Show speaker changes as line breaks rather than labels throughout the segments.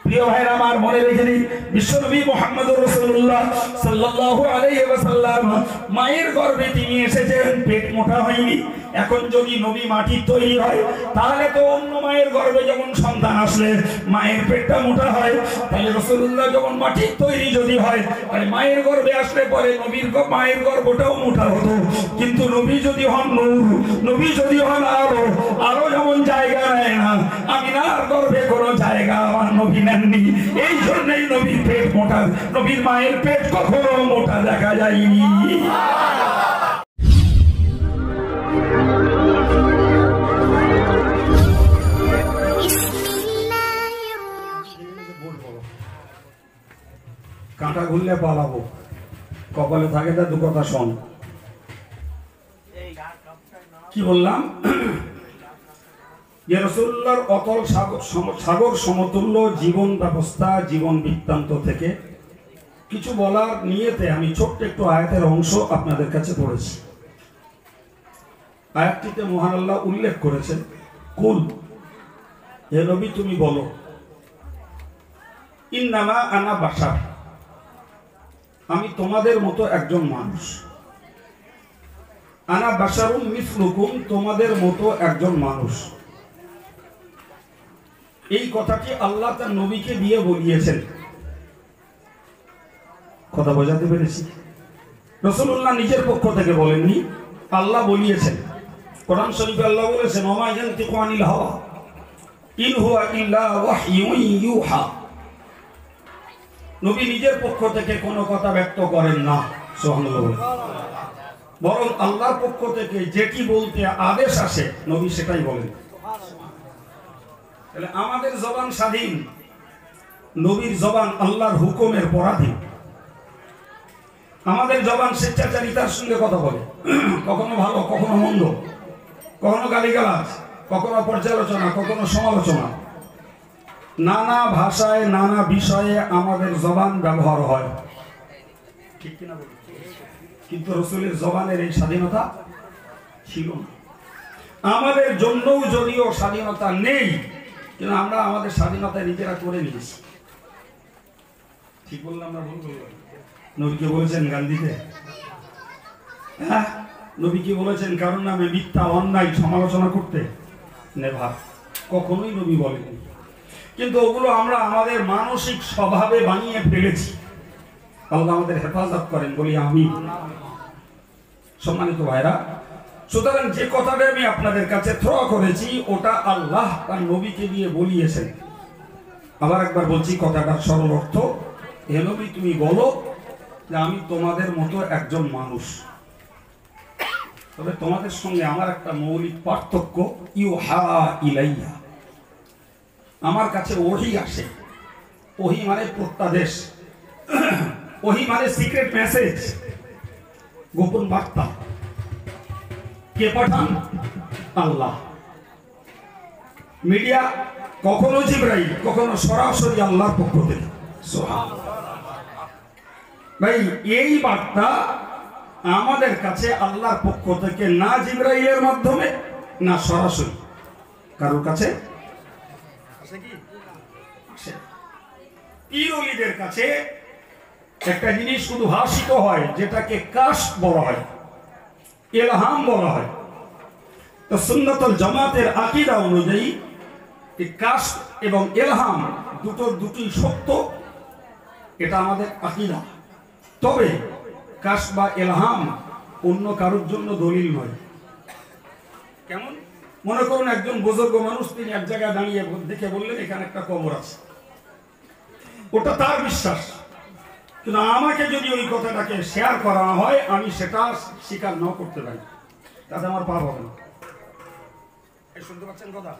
প্রিয় ভাইরা আমার, মনে রেখে নিন, বিশ্বনবী মুহাম্মদুর রাসূলুল্লাহ সাল্লাল্লাহু আলাইহি ওয়াসাল্লাম মায়ের গর্ভে তিনি এসেছেন, পেট মোটা হয়নি। এখন যদি নবী মাটির তৈরি হয়, তাহলে তো অন্য মায়ের গর্ভে যখন সন্তান আসলে মায়ের পেটটা মোটা হয়, তাহলে রাসূলুল্লাহ যখন মাটির তৈরি যদি হয়, তাহলে মায়ের গর্ভে আসলে পরে নবীর মায়ের গর্ভটাও মোটা হতো। কিন্তু নবী যদি হন নূর, নবী যদি হন আলো, আলো যেমন জায়গা নেয় না, আমিনার গর্ভে কোনো জায়গা আমার নবী নেননি। এই জন্যই নবীর পেট মোটা, নবীর মায়ের পেট কখনো মোটা দেখা যায়নি। কাঁটা ঘুরলে পালাবো, কপালে থাকে তা দু কথা শোন। কি বললাম? যে রাসূলুল্লাহর অতল সাগর সমতুল্য জীবন ব্যবস্থা, জীবন বৃত্তান্ত থেকে কিছু বলার নিয়েতে আমি ছোট্ট একটু আয়াতের অংশ আপনাদের কাছে পড়েছি। আয়াতটিতে মহান আল্লাহ উল্লেখ করেছেন, কুল, হে নবী তুমি বলো, ইন্নামা আনা বাশার, আমি তোমাদের মতো একজন মানুষ। আনা বাশারুম মিসলুকুম, তোমাদের মতো একজন মানুষ। এই কথাটি আল্লাহ তার নবীকে দিয়ে বলিয়েছেন। কথা বোঝাতে পেরেছি? রাসূলুল্লাহ নিজের পক্ষ থেকে বলেননি, আল্লাহ বলিয়েছেন। কোরআন শরীফে আল্লাহ বলেছেন, ওমা ইয়ানতিকু আনিল হাওয়া ইন হুয়া ইল্লা ওয়াহয়ুন ইউহা। নবী নিজের পক্ষ থেকে কোনো কথা ব্যক্ত করেন না, সুবহানাল্লাহ। বরং আল্লাহর পক্ষ থেকে যেটি বলতে আদেশ আসে নবী সেটাই বলেন। তাহলে আমাদের জবান স্বাধীন, নবীর জবান আল্লাহর হুকুমের পরাধীন। আমাদের জবান স্বেচ্ছাচারিতার সঙ্গে কথা বলে, কখনো ভালো, কখনো মন্দ, কখনো গালিগালাজ, কখনো পর্যালোচনা, কখনো সমালোচনা। নানা ভাষায় নানা বিষয়ে আমাদের জবান ব্যবহার হয়, ঠিক কিনা বলুন? কিন্তু রাসূলের জবানের এই স্বাধীনতা ছিল না। আমাদের জন্যও যদিও স্বাধীনতা নেই, কিন্তু আমরা আমাদের স্বাধীনতা নিজেরা করে নিয়েছি। ঠিক বললাম না ভুল বললাম? নবীকে বলেছেন গান দিতে? হ্যাঁ, নবীকে বলেছেন কারণ নামে মিথ্যা অন্যায় সমালোচনা করতে? নেভার, কখনোই নবী বলেনি। কিন্তু ওগুলো আমরা আমাদের মানসিক স্বভাবে বানিয়ে ফেলেছি। আল্লাহ আমাদের হেফাজত করেন, বলি আমি। সম্মানিত ভাইরা, সুতরাং যে কথাটা আমি আপনাদের কাছে থ্রো করেছি ওটা আল্লাহ তার নবীকে দিয়ে বলিয়েছেন। আবার একবার বলছি কথাটার সরল অর্থ, হে নবী তুমি বলো যে আমি তোমাদের মতো একজন মানুষ। তবে তোমাদের সঙ্গে আমার একটা মৌলিক পার্থক্য, ইউহা ইলাইয়া, আমার কাছে ওহী আসে। ওহী মানে প্রত্যাদেশ, ওহী মানে সিক্রেট মেসেজ, গোপন বার্তা। কে পাঠান? আল্লাহ। মিডিয়া কখনো জিবরাইল, কখনো সরাসরি আল্লাহর পক্ষ থেকে। ভাই, এই বার্তা আমাদের কাছে আল্লাহর পক্ষ থেকে না জিবরাইলের মাধ্যমে, না সরাসরি কারোর কাছে আসে। কি আসে? পীর-ওলীদের কাছে একটা জিনিস শুধু ভাষিত হয়, যেটাকে কাশফ বলা হয়, ইলহাম বলা হয়। তো সুন্নাতুল জামাতের আকীদা অনুযায়ী এই কাশফ এবং ইলহাম দুটোই সত্য, এটা আমাদের আকীদা। তবে কাশফ বা ইলহাম অন্য কারোর জন্য দলিল নয়। কেমন? মনে করুন একজন বুজুর্গ মানুষ, তিনি এক জায়গায় দাঁড়িয়ে দেখে বললেন এখানে একটা কবর আছে, ওটা তার বিশ্বাস। কিন্তু আমাকে যদি ওই কথাটাকে শেয়ার করা হয়, আমি সেটা স্বীকার না করতে পারি, তাতে আমার পাপ হবে না। শুনতে পাচ্ছেন কথা?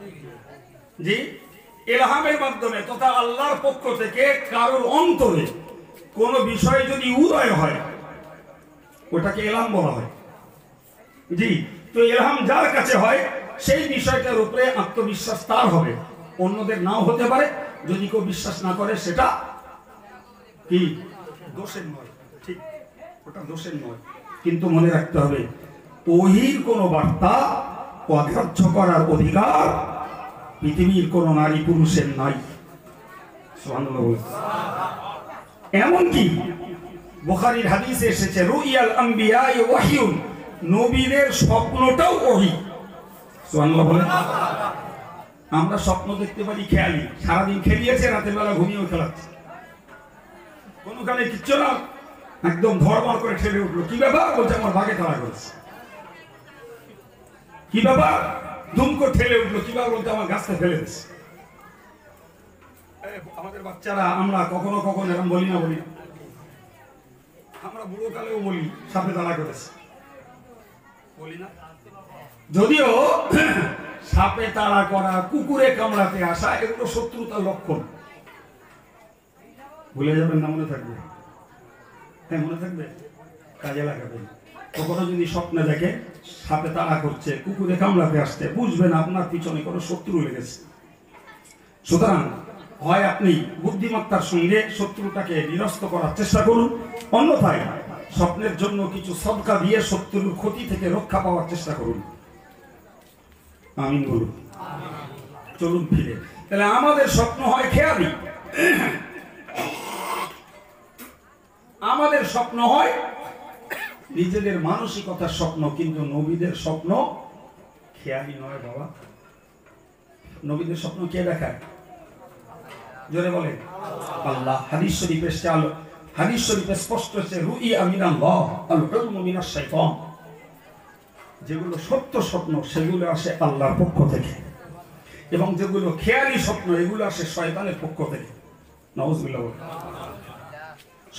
জি, ইলহামের মাধ্যমে তথা আল্লাহর পক্ষ থেকে কারোর অন্তরে কোন বিষয় যদি উদয় হয়, ওটাকে ইলহাম বলা হয়। জি, তো ইলহাম যার কাছে হয় সেই বিষয়টার উপরে আত্মবিশ্বাস তার হবে, অন্যদের নাও হতে পারে। যদি কেউ বিশ্বাস না করে সেটা কি দোষের নয়, ঠিক, ওটা দোষের নয়। কিন্তু মনে রাখতে হবে, ওহীর কোনো বার্তা অগ্রাহ্য করার অধিকার পৃথিবীর কোনো নারী পুরুষের নাই। সুবহানাল্লাহ বলুন। এমনকি বুখারীর হাদিসে এসেছে রুইয়াল আম্বিয়া'i ওয়াহিয়ুন, নবীদের স্বপ্নটাও ওহী। সুবহানাল্লাহ বলেন। আমরা স্বপ্ন দেখতে পারি খেয়ালি, সারাদিন খেলিয়েছে, রাতের বেলা ঘুমিয়েও খেলাচ্ছে, কোনখানে কিচ্ছু না, একদম ধড়মড় করে ঠেলে উঠলো, কি ব্যাপার? বলছে আমার ভাগে তাড়া করেছে। কি ব্যাপার? ধুম করে ঠেলে উঠলো, কি ব্যাপার? বলতে আমার গাছটা ফেলে দিচ্ছে। আমাদের বাচ্চারা আমরা কখনো কখনো এরকম বলি না, বলি আমরা বুড়ো কালেও বলি সাপে তাড়া করেছে, বলি না? যদিও সাপে তাড়া করা, কুকুরে কামড়াতে আসা, এগুলো শত্রুতার লক্ষণ। ভুলে যাবেন না, মনে থাকবে। হ্যাঁ, মনে থাকবে, কাজে লাগাবেন। কখনো যদি স্বপ্নে দেখে সাপে তাড়া করছে, কুকুরে কামড়াতে আসছে, বুঝবেন আপনার পিছনে কোনো শত্রু লেগেছে। সুতরাং হয় আপনি বুদ্ধিমত্তার সঙ্গে শত্রুটাকে নিরস্ত করার চেষ্টা করুন, অন্যথায় স্বপ্নের জন্য কিছু সদকা দিয়ে শত্রুর ক্ষতি থেকে রক্ষা পাওয়ার চেষ্টা করুন। আমিন বলুন। চলুন ফিরে। তাহলে আমাদের স্বপ্ন হয় খেয়ালি, আমাদের স্বপ্ন হয় নিজেদের মানসিকতার স্বপ্ন, কিন্তু নবীদের স্বপ্ন খেয়ালি নয় বাবা। নবীদের স্বপ্ন কে দেখায়? জোরে বলেন আল্লাহ। হাদিস শরীফে এসেছে, হাদিস শরীফে স্পষ্ট হচ্ছে রুইয়া মিনাল্লাহ আল হুলমু মিনাশ শাইতান, যেগুলো সত্য স্বপ্ন সেগুলো আসে আল্লাহর পক্ষ থেকে, এবং যেগুলো খেয়ালি স্বপ্ন এগুলো আসে শয়তানের পক্ষ থেকে। নাউজুবিল্লাহ।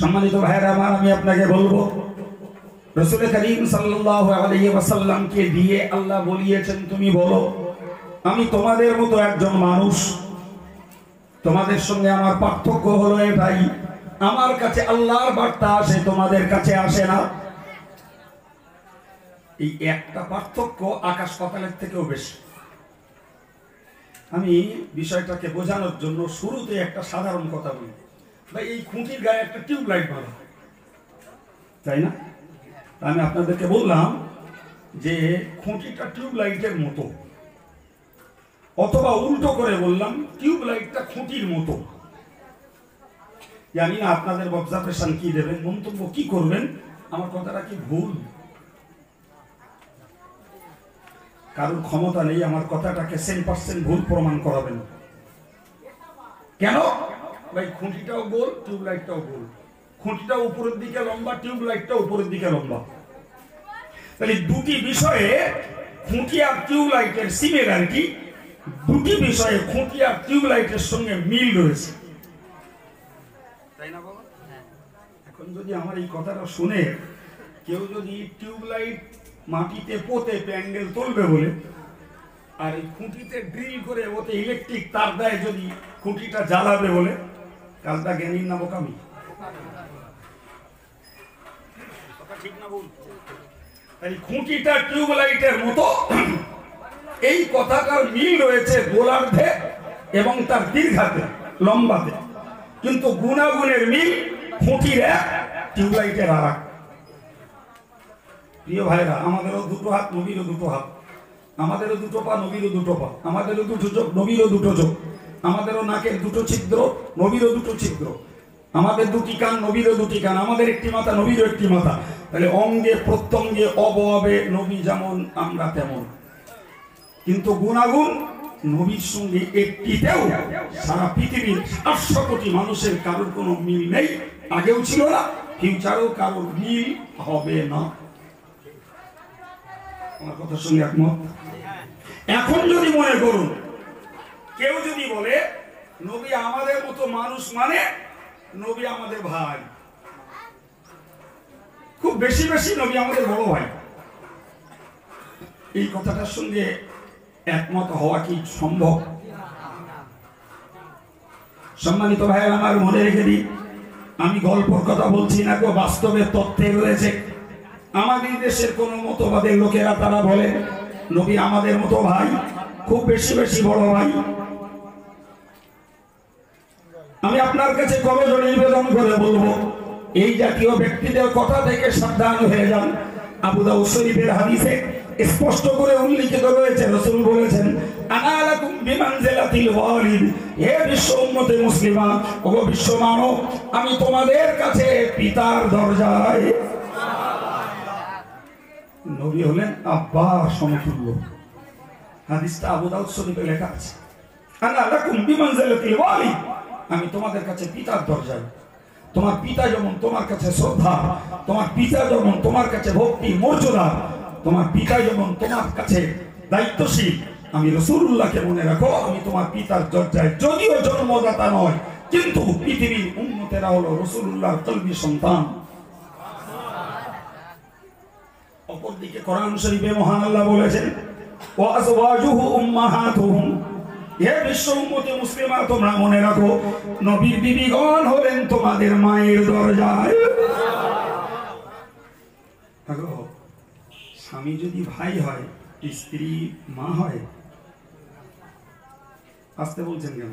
সম্মানিত ভাইরা আমার, আমি আপনাকে বলবো, রাসূল করিম সাল্লাল্লাহু আলাইহি ওয়াসাল্লামকে দিয়ে আল্লাহ বলিয়েছেন, তুমি বলো আমি তোমাদের মতো একজন মানুষ, তোমাদের সঙ্গে আমার পার্থক্য হলো এটাই, আমার কাছে আল্লাহর বার্তা আসে, তোমাদের কাছে আসে না। এই একটা পার্থক্য আকাশ পাতালের থেকেও বেশি। আমি বিষয়টাকে বোঝানোর জন্য শুরুতে একটা সাধারণ কথা বলি। ভাই, এই খুঁটির গায়ে একটা টিউবলাইট মারা, তাই না? আমি আপনাদেরকে বললাম যে খুঁটিটা টিউবলাইটের মতো, অথবা উল্টো করে বললাম টিউবলাইটটা খুঁটির মতো। জানি না আপনাদের অবজারভেশন কি দেবেন, মন্তব্য কি করবেন, আমার কথাটা কি ভুল? কারোর ক্ষমতা নেই আমার কথাটাকে 100% ভুল প্রমাণ করাবেন। কেন? ভাই, খুঁটিটাও গোল, টিউবলাইটটাও গোল। খুঁটিটা উপরের দিকে লম্বা, টিউবলাইটটা উপরের দিকে লম্বা। তাহলে দুটি বিষয়ে খুঁটি আর টিউবলাইটের সিমিলারিটি, দুটি বিষয়ে খুঁটি আর টিউবলাইটের সঙ্গে মিল রয়েছে, তাই না বাবা? এখন যদি আমার এই কথাটা শুনে কেউ যদি টিউবলাইট মাটিতে পোতে প্যান্ডেল তুলবে বলে, আর এই খুঁটিতে ড্রিল করে ওতে ইলেকট্রিক তার দেয় যদি খুঁটিটা জ্বালাবে বলে, কাজটা জ্ঞানীর না বোকামি? ঠিক না বল? তাই খুঁটিটা টিউবলাইটের মতো, এই কথাটার মিল রয়েছে গোলার্ধে এবং তার দীর্ঘাতে, লম্বাতে, কিন্তু গুণাগুণের মিল খুঁটির এক, টিউবলাইটের আর এক। প্রিয় ভাইরা, আমাদেরও দুটো হাত, নবীরও দুটো হাত, আমাদেরও দুটো পা, নবীরও দুটো পা, আমাদেরও দুটো চোখ, নবীরও দুটো চোখ, আমাদেরও নাকের দুটো ছিদ্র, নবীরও দুটো ছিদ্র, আমাদের দুটি কান, নবীরও দুটি কান, আমাদের একটি মাথা, নবীরও একটি মাথা। তাহলে অঙ্গে প্রত্যঙ্গে অবয়বে নবী যেমন আমরা তেমন, কিন্তু গুণাগুণ নবীর সঙ্গে একটিতেও সারা পৃথিবীর 800 কোটি মানুষের কারোর কোনো মিল নেই, আগেও ছিল না, ফিউচারেও কারোর মিল হবে না। আমার কথার সঙ্গে একমত? এখন যদি মনে করুন কেউ যদি বলে নবী আমাদের মতো মানুষ, মানে নবী আমাদের ভাই, খুব বেশি বেশি নবী আমাদের বড় ভাই, এই কথাটার সঙ্গে একমত হওয়া কি সম্ভব? সম্মানিত ভাই আমার, মনে রেখে দিই, আমি গল্পর কথা বলছি না, কেউ বাস্তবে তথ্যে রয়েছে। আমাদের দেশের কোন মতবাদের লোকেরা তারা বলে নবী আমাদের মতো ভাই, খুব বেশি বেশি বড় ভাই। আমি আপনার কাছে করজোড়ে নিবেদন করে বলবো, এই জাতীয় ব্যক্তিদের কথা থেকে সাবধান হয়ে যান। আবু দাউদ শরীফের হাদিসে স্পষ্ট করে উল্লেখিত রয়েছে, রাসূল বলেছেন আনা লাকুম বিমানজিলাতিল ওয়ালিদ, হে বিশ্ব উম্মতে মুসলিমা, ও বিশ্ব মানব, আমি তোমাদের কাছে পিতার দরজায়। নবী হলেন আব্বার সমতুল্য। হাদিসটা আবু দাউদ শরীফে লেখা আছে, আনা লাকুম বিমানজিলাতিল ওয়ালিদ, আমি তোমাদের কাছে পিতার দরজায়। তোমার পিতা যেমন তোমার কাছে শ্রদ্ধা, তোমার পিতা যেমন তোমার কাছে ভক্তি মর্যাদা, তোমার পিতা যেমন তোমার কাছে দায়িত্বশীল, আমি রাসূলুল্লাহকে মনে রাখো, আমি তোমার পিতার দরজায়। যদিও জন্মদাতা নয়, কিন্তু পৃথিবীর উম্মতেরা হলো রাসূলুল্লাহর কলবি সন্তান। অপরদিকে কোরআন শরীফে মহান আল্লাহ বলেছেন, ওয়া আজওয়াজুহু উম্মাহাতুহুম, হে বিশ্ব উম্মতে মুসলিমা, তোমরা মনে রাখো, নবীর বিবিগণ হলেন তোমাদের মায়ের দরজায়। স্বামী যদি ভাই হয়, স্ত্রী মা হয়। আসতে বলছেন কেন?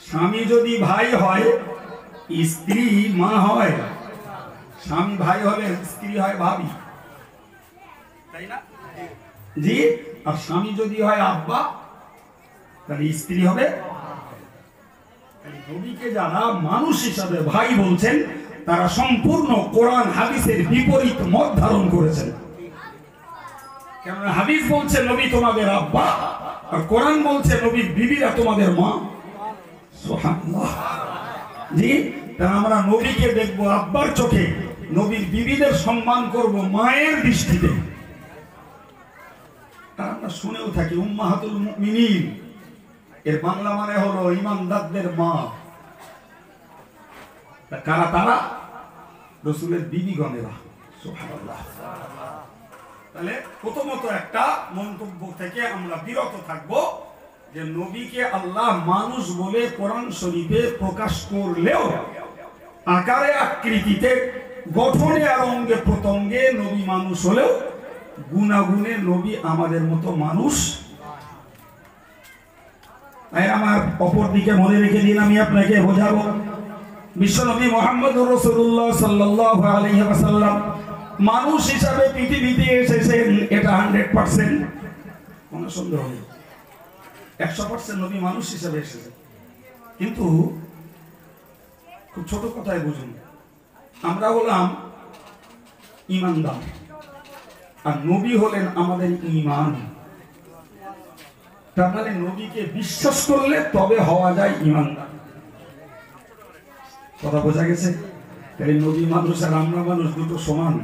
স্বামী যদি ভাই হয়, স্ত্রী মা হয়। স্বামী ভাই হলে স্ত্রী হয় ভাবি, তাই না? জি। আর স্বামী যদি হয় আব্বা, তাহলে স্ত্রী হবে। নবীকে যারা মানুষ হিসাবে ভাই বলছেন, তারা সম্পূর্ণ কোরআন হাদিসের বিপরীত মত ধারণ করেছেন। কেননা হাদিস বলছে নবী তোমাদের আব্বা, আর কোরআন বলছে নবীর বিবিরা তোমাদের মা। সুবহানাল্লাহ। জি। তাই আমরা নবীকে দেখবো আব্বার চোখে, নবীর বিবিদের সম্মান করব মায়ের দৃষ্টিতে। আমরা শুনেও থাকি উম্মাহাতুল মুমিনিন, এর বাংলা মানে হলো ঈমানদারদের মা। কারা তারা? রাসূলের বিবিগণেরা। সুবহানাল্লাহ। তাহলে প্রথমত একটা মন্তব্য থেকে আমরা বিরত থাকব, যে নবীকে আল্লাহ মানুষ বলে কোরআন শরীফে প্রকাশ করলেও আকারে আকৃতিতে গঠনে আর অঙ্গে প্রত্যঙ্গে নবী মানুষ হলেও গুণাগুণে নবী আমাদের মতো মানুষ। তাই আমার অপর দিকে মনে রেখে দিন, আমি আপনাকে বোঝাবো, বিশ্বনবী মুহাম্মদুর রাসূলুল্লাহ সাল্লাল্লাহু আলাইহি ওয়াসাল্লাম মানুষ হিসাবে পৃথিবীতে এসেছেন, এটা 100%, কোনো সন্দেহ নেই। 100% নবী মানুষ হিসাবে এসেছেন। কিন্তু খুব ছোট কথায় বুঝুন, আমরা হলাম ঈমানদার, আর নবী হলেন আমাদের ঈমান। তার মানে নবীকে বিশ্বাস করলে তবে হওয়া যায় ঈমানদার। কথা বোঝা গেছে? তাই নবী মানুষ আর আমরা মানুষ দুটো সমান।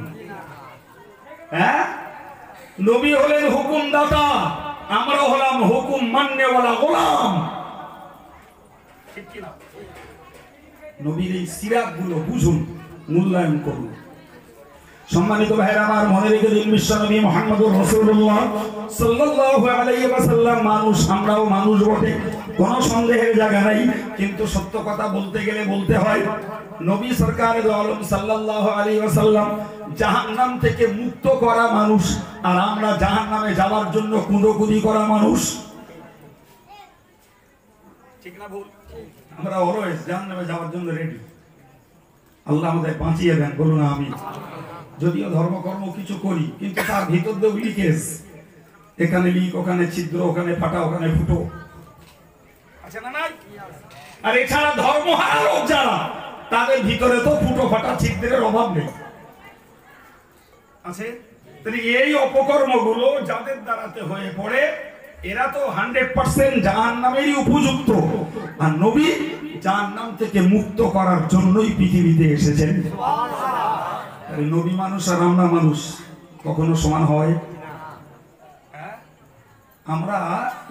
হ্যাঁ, নবী হলেন হুকুমদাতা, আমরা হলাম হুকুম মাননেওয়ালা গোলাম। ঠিক কি না? নবীর এই সিরাতগুলো বুঝুন, মূল্যায়ন করুন। সম্মানিত ভাইরা আমার, মনে রেখে দিন, বিশ্বনবী মুহাম্মদুর রাসূলুল্লাহ সাল্লাল্লাহু আলাইহি ওয়াসাল্লাম মানুষ, আমরাও মানুষ বটে, কোনো সন্দেহের জায়গা নাই। কিন্তু সত্য কথা বলতে গেলে বলতে হয়, নবী সরকার দো আলম সাল্লাল্লাহু আলাইহি ওয়াসাল্লাম জাহান্নাম থেকে মুক্ত করা মানুষ, আর আমরা জাহান্নামে যাওয়ার জন্য কুঁদোকুদি করা মানুষ। ঠিক না ভুল? আমরা অলওয়েজ জাহান্নামে যাওয়ার জন্য রেডি। আল্লাহ আমাদের বাঁচিয়ে দেন, বলুন আমিন। যদিও ধর্মকর্ম কিছু করি, কিন্তু তার ভিতর দিয়ে লিকেজ, এখানে লিক, ওখানে ছিদ্র, ওখানে ফাটা, ওখানে ফুটো আছে না নাই? আর এছাড়া ধর্মহারা লোক যারা, তাদের ভিতরে তো ফুটো ফাটা ছিদ্রের অভাব নেই, আছে। এই অপকর্মগুলো যাদের দ্বারাতে হয়ে পড়ে, এরা তো 100% জাহান্নামেরই উপযুক্ত। আর নবী জাহান্নাম থেকে মুক্ত করার জন্যই পৃথিবীতে এসেছেন। নবী মানুষ আর আমরা মানুষ কখনো সমান হয়? আমরা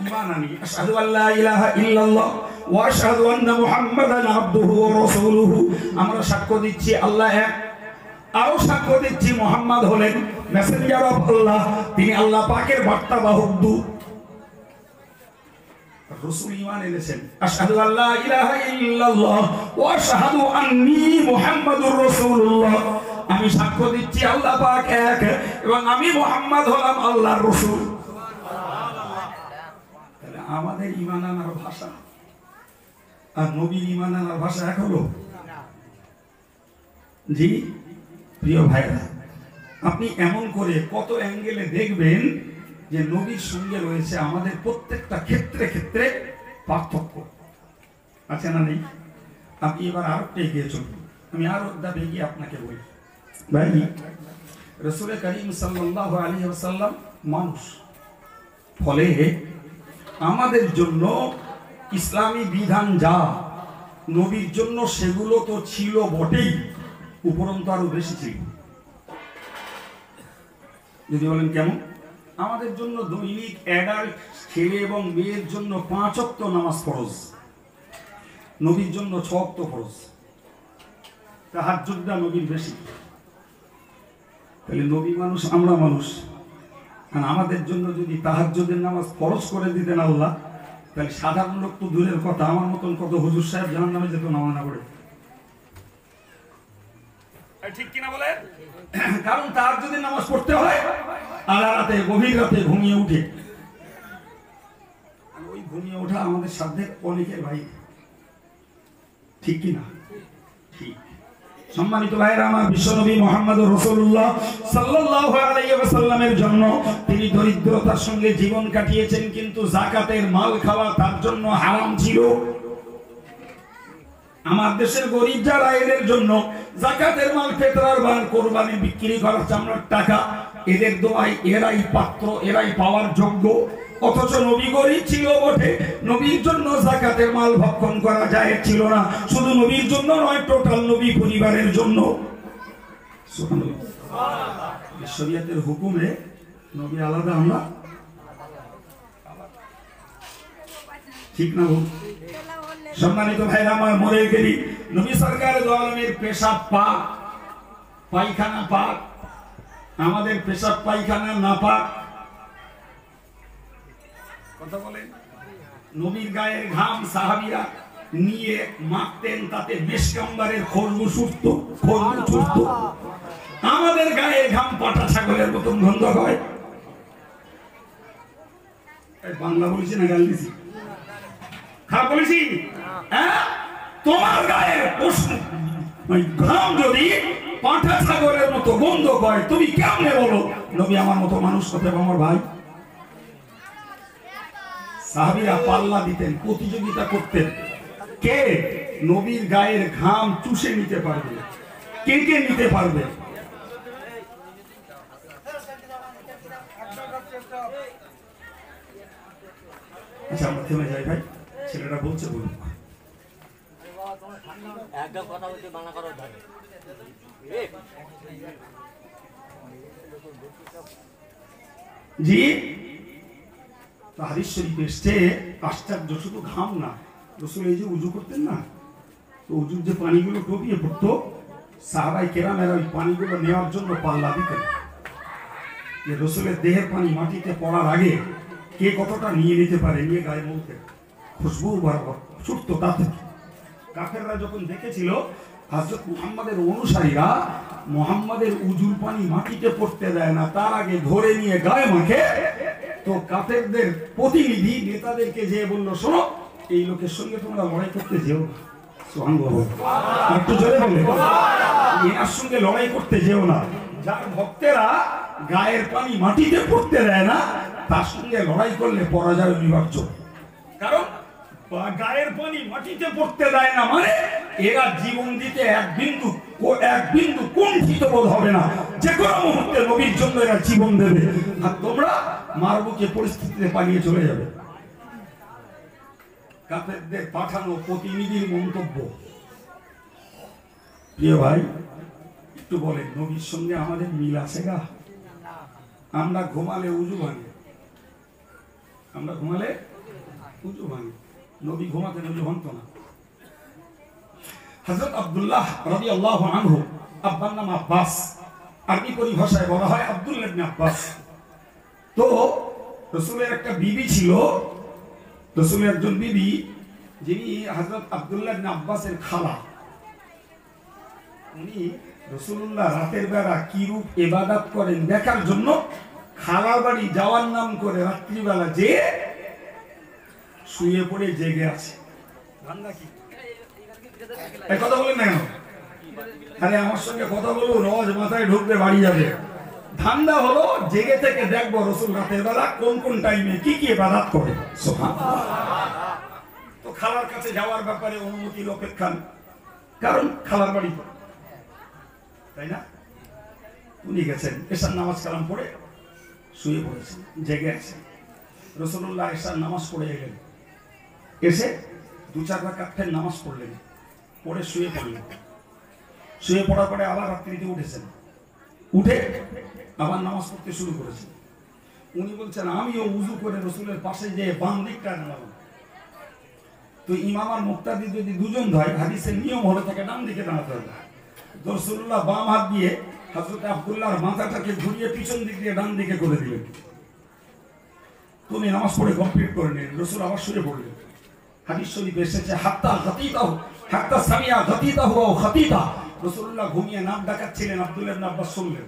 ঈমান আনি, আশহাদু আল্লা ইলাহা ইল্লাল্লাহ ওয়া আশহাদু আন্না মুহাম্মাদান আবদুহু ওয়া রাসূলুহু। আমরা সাক্ষ্য দিচ্ছি আল্লাহ এক, আরো সাক্ষ্য দিচ্ছি মুহাম্মদ হলেন মেসেঞ্জার অফ আল্লাহ, তিনি আল্লাহ পাকের বার্তাবাহক দূত। রাসূল ঈমান এনেছেন, আশহাদু আল্লা ইলাহা ইল্লাল্লাহ ওয়া আশহাদু আন্নী মুহাম্মাদুর রাসূলুল্লাহ। আমি সাক্ষ্য দিচ্ছি আল্লাহ পাক এক, এবং আমি মুহাম্মদ হলাম আল্লাহর রাসূল। তাহলে আমাদের ঈমান আনার ভাষা আর নবীর ঈমান আনার ভাষা এক হলো? জি প্রিয় ভাইরা, আপনি এমন করে কত অ্যাঙ্গেলে দেখবেন যে নবীর সঙ্গে রয়েছে আমাদের প্রত্যেকটা ক্ষেত্রে ক্ষেত্রে পার্থক্য আছে না নেই? আপনি এবার আরো এগিয়ে চলুন, আমি আরো ধাপে গিয়ে আপনাকে বলি ভাই, রাসূল করিম সাল্লাল্লাহু আলাইহি ওয়াসাল্লাম মানুষ, ফলে আমাদের জন্য ইসলামী বিধান যা নবীর জন্য সেগুলো তো ছিল বটেই, উপরন্তু আরো বেশি ছিল। যদি বলেন কেমন? আমাদের জন্য দৈনিক অ্যাডাল্ট ছেলে এবং মেয়ের জন্য 5 ওয়াক্ত নামাজ ফরজ, নবীর জন্য 6 ওয়াক্ত ফরজ, তাহাজ্জুদটা নবীর বেশি। তাহলে নবী মানুষ, আমরা মানুষ, আর আমাদের জন্য যদি তাহাজ্জুদের নামাজ ফরজ করে দিতেন আল্লাহ, তাহলে সাধারণ লোক তো দূরের কথা, আমার মতন কত হুজুর সাহেব জাহান্নামে যেত নামাজ না পড়ে। ঠিক কিনা বলে? কারণ তাহাজ্জুদের নামাজ পড়তে হয় আধা রাতে, গভীর রাতে ঘুমিয়ে উঠে। ওই ঘুমিয়ে ওঠা আমাদের সাধ্যের অনেকের বাইরে, ঠিক কিনা? ঠিক। সম্মানিত ভাইরা আমার, বিশ্বনবী মুহাম্মদুর রাসূলুল্লাহ সাল্লাল্লাহু আলাইহি ওয়াসাল্লামের জন্য তিনি দরিদ্রতার সঙ্গে জীবন কাটিয়েছেন, কিন্তু যাকাতের মাল খাওয়া তার জন্য হারাম ছিল। আমার দেশের গরিব যারা, এদের জন্য যাকাতের মাল, ফিতরার মাল, কোরবানি বিক্রি করার চামড়ার টাকা, এদের দোয়ায় এরাই পাত্র, এরাই পাওয়ার যোগ্য। অথচ নবী গরিব ছিল বটে, নবীর জন্য যাকাতের মাল ভক্ষণ করা যায় ছিল না। শুধু নবীর জন্য নয়, টোটাল নবী পরিবারের জন্য। সুবহানাল্লাহ। শরীয়তের হুকুমে নবী আলাদা, আমরা ঠিক না? সম্মানিত ভাইরা আমার, মরে গেলি নবী সরকার দো আলমের পেশাব পাক, পায়খানা পাক, আমাদের পেশাব পায়খানা না পাক। কথা বলেন? নবীর গায়ের ঘাম সাহাবীরা নিয়ে মাখতেন, তাতে মেশকাম্বারের খুশবু ছুটতো। আমাদের গায়ে ঘাম পাটা ছাগলের মতন গন্ধ হয়। বাংলা বলছি না গাল দিছি? খারাপ বলেছি? হ্যাঁ, তোমার গায়ে ঘাম যদি পাঁঠা ছাগলের মতো গন্ধ হয়, তুমি কেমনে বলো নবী আমার মতো মানুষ হতে? আমার ভাই, সাহাবীরা পাল্লা দিতেন, প্রতিযোগিতা করতেন, কে নবীর গায়ের ঘাম চুষে নিতে পারবে, কে কে নিতে পারবে। আচ্ছা, আমরা থেমে যাই ভাই, ছেলেরা বলছে বলুন। জি, হাদিস শরীফে এসেছে, আশ্চর্য, শুধু ঘাম না, রাসূল এই যে উযু করতেন না, তো উযুর যে পানিগুলো টপিয়ে পড়তো, সাহাবায়ে কেরামেরা ওই পানিগুলো নেওয়ার জন্য পাল্লা দিতেন, যে রাসূলের দেহের পানি মাটিতে পড়ার আগে কে কতটা নিয়ে নিতে পারে, নিয়ে গায়ে মলতেন, খুশবু বরাবর ছুটতো তাতে। কাফেররা যখন দেখেছিল হযরত মুহাম্মাদের অনুসারীরা মুহাম্মাদের উযুর পানি মাটিতে পড়তে দেয় না, তার আগে ধরে নিয়ে গায়ে মাখে, তো কাফেরদের প্রতিনিধি নেতাদেরকে যে বলল, শোনো, এই লোকের সঙ্গে তোমরা লড়াই করতে যেও। সুবহানাল্লাহ, একটু জোরে বলে, এনার সঙ্গে লড়াই করতে যেও না। যার ভক্তেরা গায়ের পানি মাটিতে পড়তে দেয় না, তার সঙ্গে লড়াই করলে পরাজয় অনিবার্য। কারণ গায়ের পানি মাটিতে পড়তে দেয় না মানে এরা জীবন দিতে এক বিন্দু কুণ্ঠিত বোধ হবে না, যে কোনো মুহূর্তে নবীর জন্য এরা জীবন দেবে, আর তোমরা মারবুকে পরিস্থিতিতে পালিয়ে চলে যাবে। কাফেরদের পাঠানো প্রতিনিধির মন্তব্য। প্রিয় ভাই, একটু বলেন, নবীর সঙ্গে আমাদের মিল আছে গা? আমরা ঘুমালে উযু ভাঙে, আমরা ঘুমালে উযু ভাঙে, নবী ঘুমাতেন, উযু ভাঙতো না। হযরত আব্দুল্লাহ রাদিয়াল্লাহু আনহু, আব্বার নাম আব্বাস, আরবি পরিভাষায় বলা হয় আব্দুল্লাহ ইবনে আব্বাস। তো রাসূলের একটা বিবি ছিল, রাসূলের একজন বিবি, যিনি হযরত আব্দুল্লাহ ইবনে আব্বাসের খালা। উনি রাসূলুল্লাহ রাতের বেলা কি রূপ ইবাদত করেন দেখার জন্য খালার বাড়ি যাওয়ার নাম করে রাত্রিবেলা যে শুয়ে পড়ে জেগে আছে। কথা বলেন না কেন? আরে আমার সঙ্গে কথা বলবো, রোজ মাথায় ঢুকবে, বাড়ি যাবে। ধান্দা হলো জেগে থেকে দেখবো রসুল রাতের বেলা কোন কোন টাইমে কি কি ইবাদত করে। তো খালার কাছে যাওয়ার ব্যাপারে অনুমতির অপেক্ষা, কারণ খালার বাড়ি, তাই না? উনি গেছেন, এশার নামাজ কালাম পড়ে শুয়ে পড়েছেন, জেগে আছেন। রাসূলুল্লাহ এশার নামাজ পড়ে এলেন, এসে 2-4 রাকাত নামাজ পড়লেন, পড়ে শুয়ে পড়লেন। শুয়ে পড়ার পরে আবার রাত্রিতে উঠেছেন, উঠে আবার নামাজ পড়তে শুরু করেছেন। উনি বলছেন আমিও উজু করে রসুলের পাশে যে বাম দিকটা দাঁড়ালাম। তো ইমাম আর মুক্তাদি যদি দুজন হয়, হাদিসের নিয়ম হলো তাকে ডান দিকে দাঁড়াতে হবে। রাসূলুল্লাহ বাম হাত দিয়ে হযরত আব্দুল্লাহর মাথাটাকে ঘুরিয়ে পিছন দিক দিয়ে ডান দিকে করে দিলেন। তুমি নামাজ পড়ে কমপ্লিট করে নিলেন, রাসূল আবার শুয়ে পড়লেন। হাদিস শরীফে এসেছে হাত্তা গাতিতাহু, হাত্তা সামিয়া গাতিতাহু ওয়া খাতিতা। রাসূলুল্লাহ ঘুমিয়ে নাক ডাকাচ্ছিলেন, আব্দুল্লাহ ইবনে আব্বাস শুনলেন।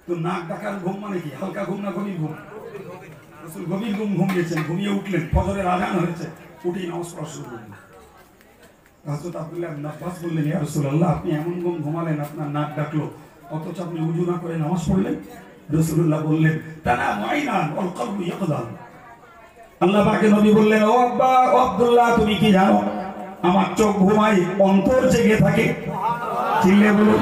তো নাক ডাকার ঘুম মানে কি? হালকা ঘুম না গভীর ঘুম? রাসূল গভীর ঘুম ঘুমিয়েছেন, ঘুমিয়ে উঠলেন, ফজরের আযান হয়েছে, উঠে নামাজ পড়া শুরু করলেন। হযরত আব্দুল্লাহ ইবনে আব্বাস বললেন, ইয়া রাসূলুল্লাহ, আপনি এমন ঘুম ঘুমালেন, আপনার নাক ডাকলো, অথচ আপনি ওযু না করে নামাজ পড়লেন। রাসূলুল্লাহ বললেন, তানামু আইনান ওয়াল কলবু ইয়াকযান। আল্লাহ পাকের নবী বললেন, ও আব্বা, ও আব্দুল্লাহ, তুমি কি জানো আমার চোখ ঘুমায়, অন্তর জেগে থাকে। চিল্লে বলুন,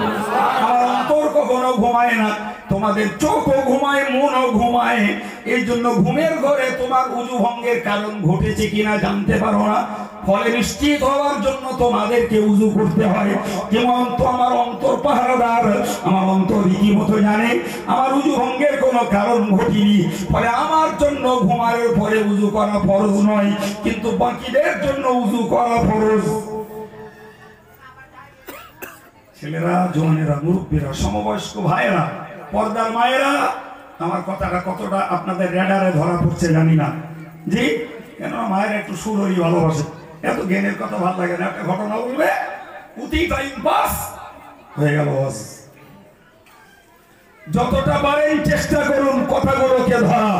আমার অন্তর কখনো ঘুমায় না, তোমাদের চোখও ঘুমায়, মনও ঘুমায়। এই জন্য ঘুমের ঘরে তোমার উযু ভঙ্গের কারণ ঘটেছে কিনা জানতে পারো না, ফলে নিশ্চিত হওয়ার জন্য তোমাদেরকে উযু করতে হয়। যেমন তো আমার অন্তর পাহারাদার, আমার অন্তর রীতিমতো জানে আমার উযু ভঙ্গের কোনো কারণ ঘটেনি, ফলে আমার জন্য ঘুমানোর পরে উযু করা ফরজ নয়, কিন্তু বাকিদের জন্য উযু করা ফরজ। ছেলেরা, জওয়ানেরা, মুরব্বীরা, সমবয়স্ক ভাইয়েরা, পর্দার মায়েরা, আমার কথাটা কতটা আপনাদের রেডারে ধরা পড়ছে জানি না। জি, কেন মায়েরা একটু সুরই ভালোবাসে, এত জ্ঞানের কথা ভালো লাগে না। একটা ঘটনা বলবে, উতি টাইম পাস হয়ে গেল। যতটা পারেন চেষ্টা করুন কথাগুলোকে ধরা।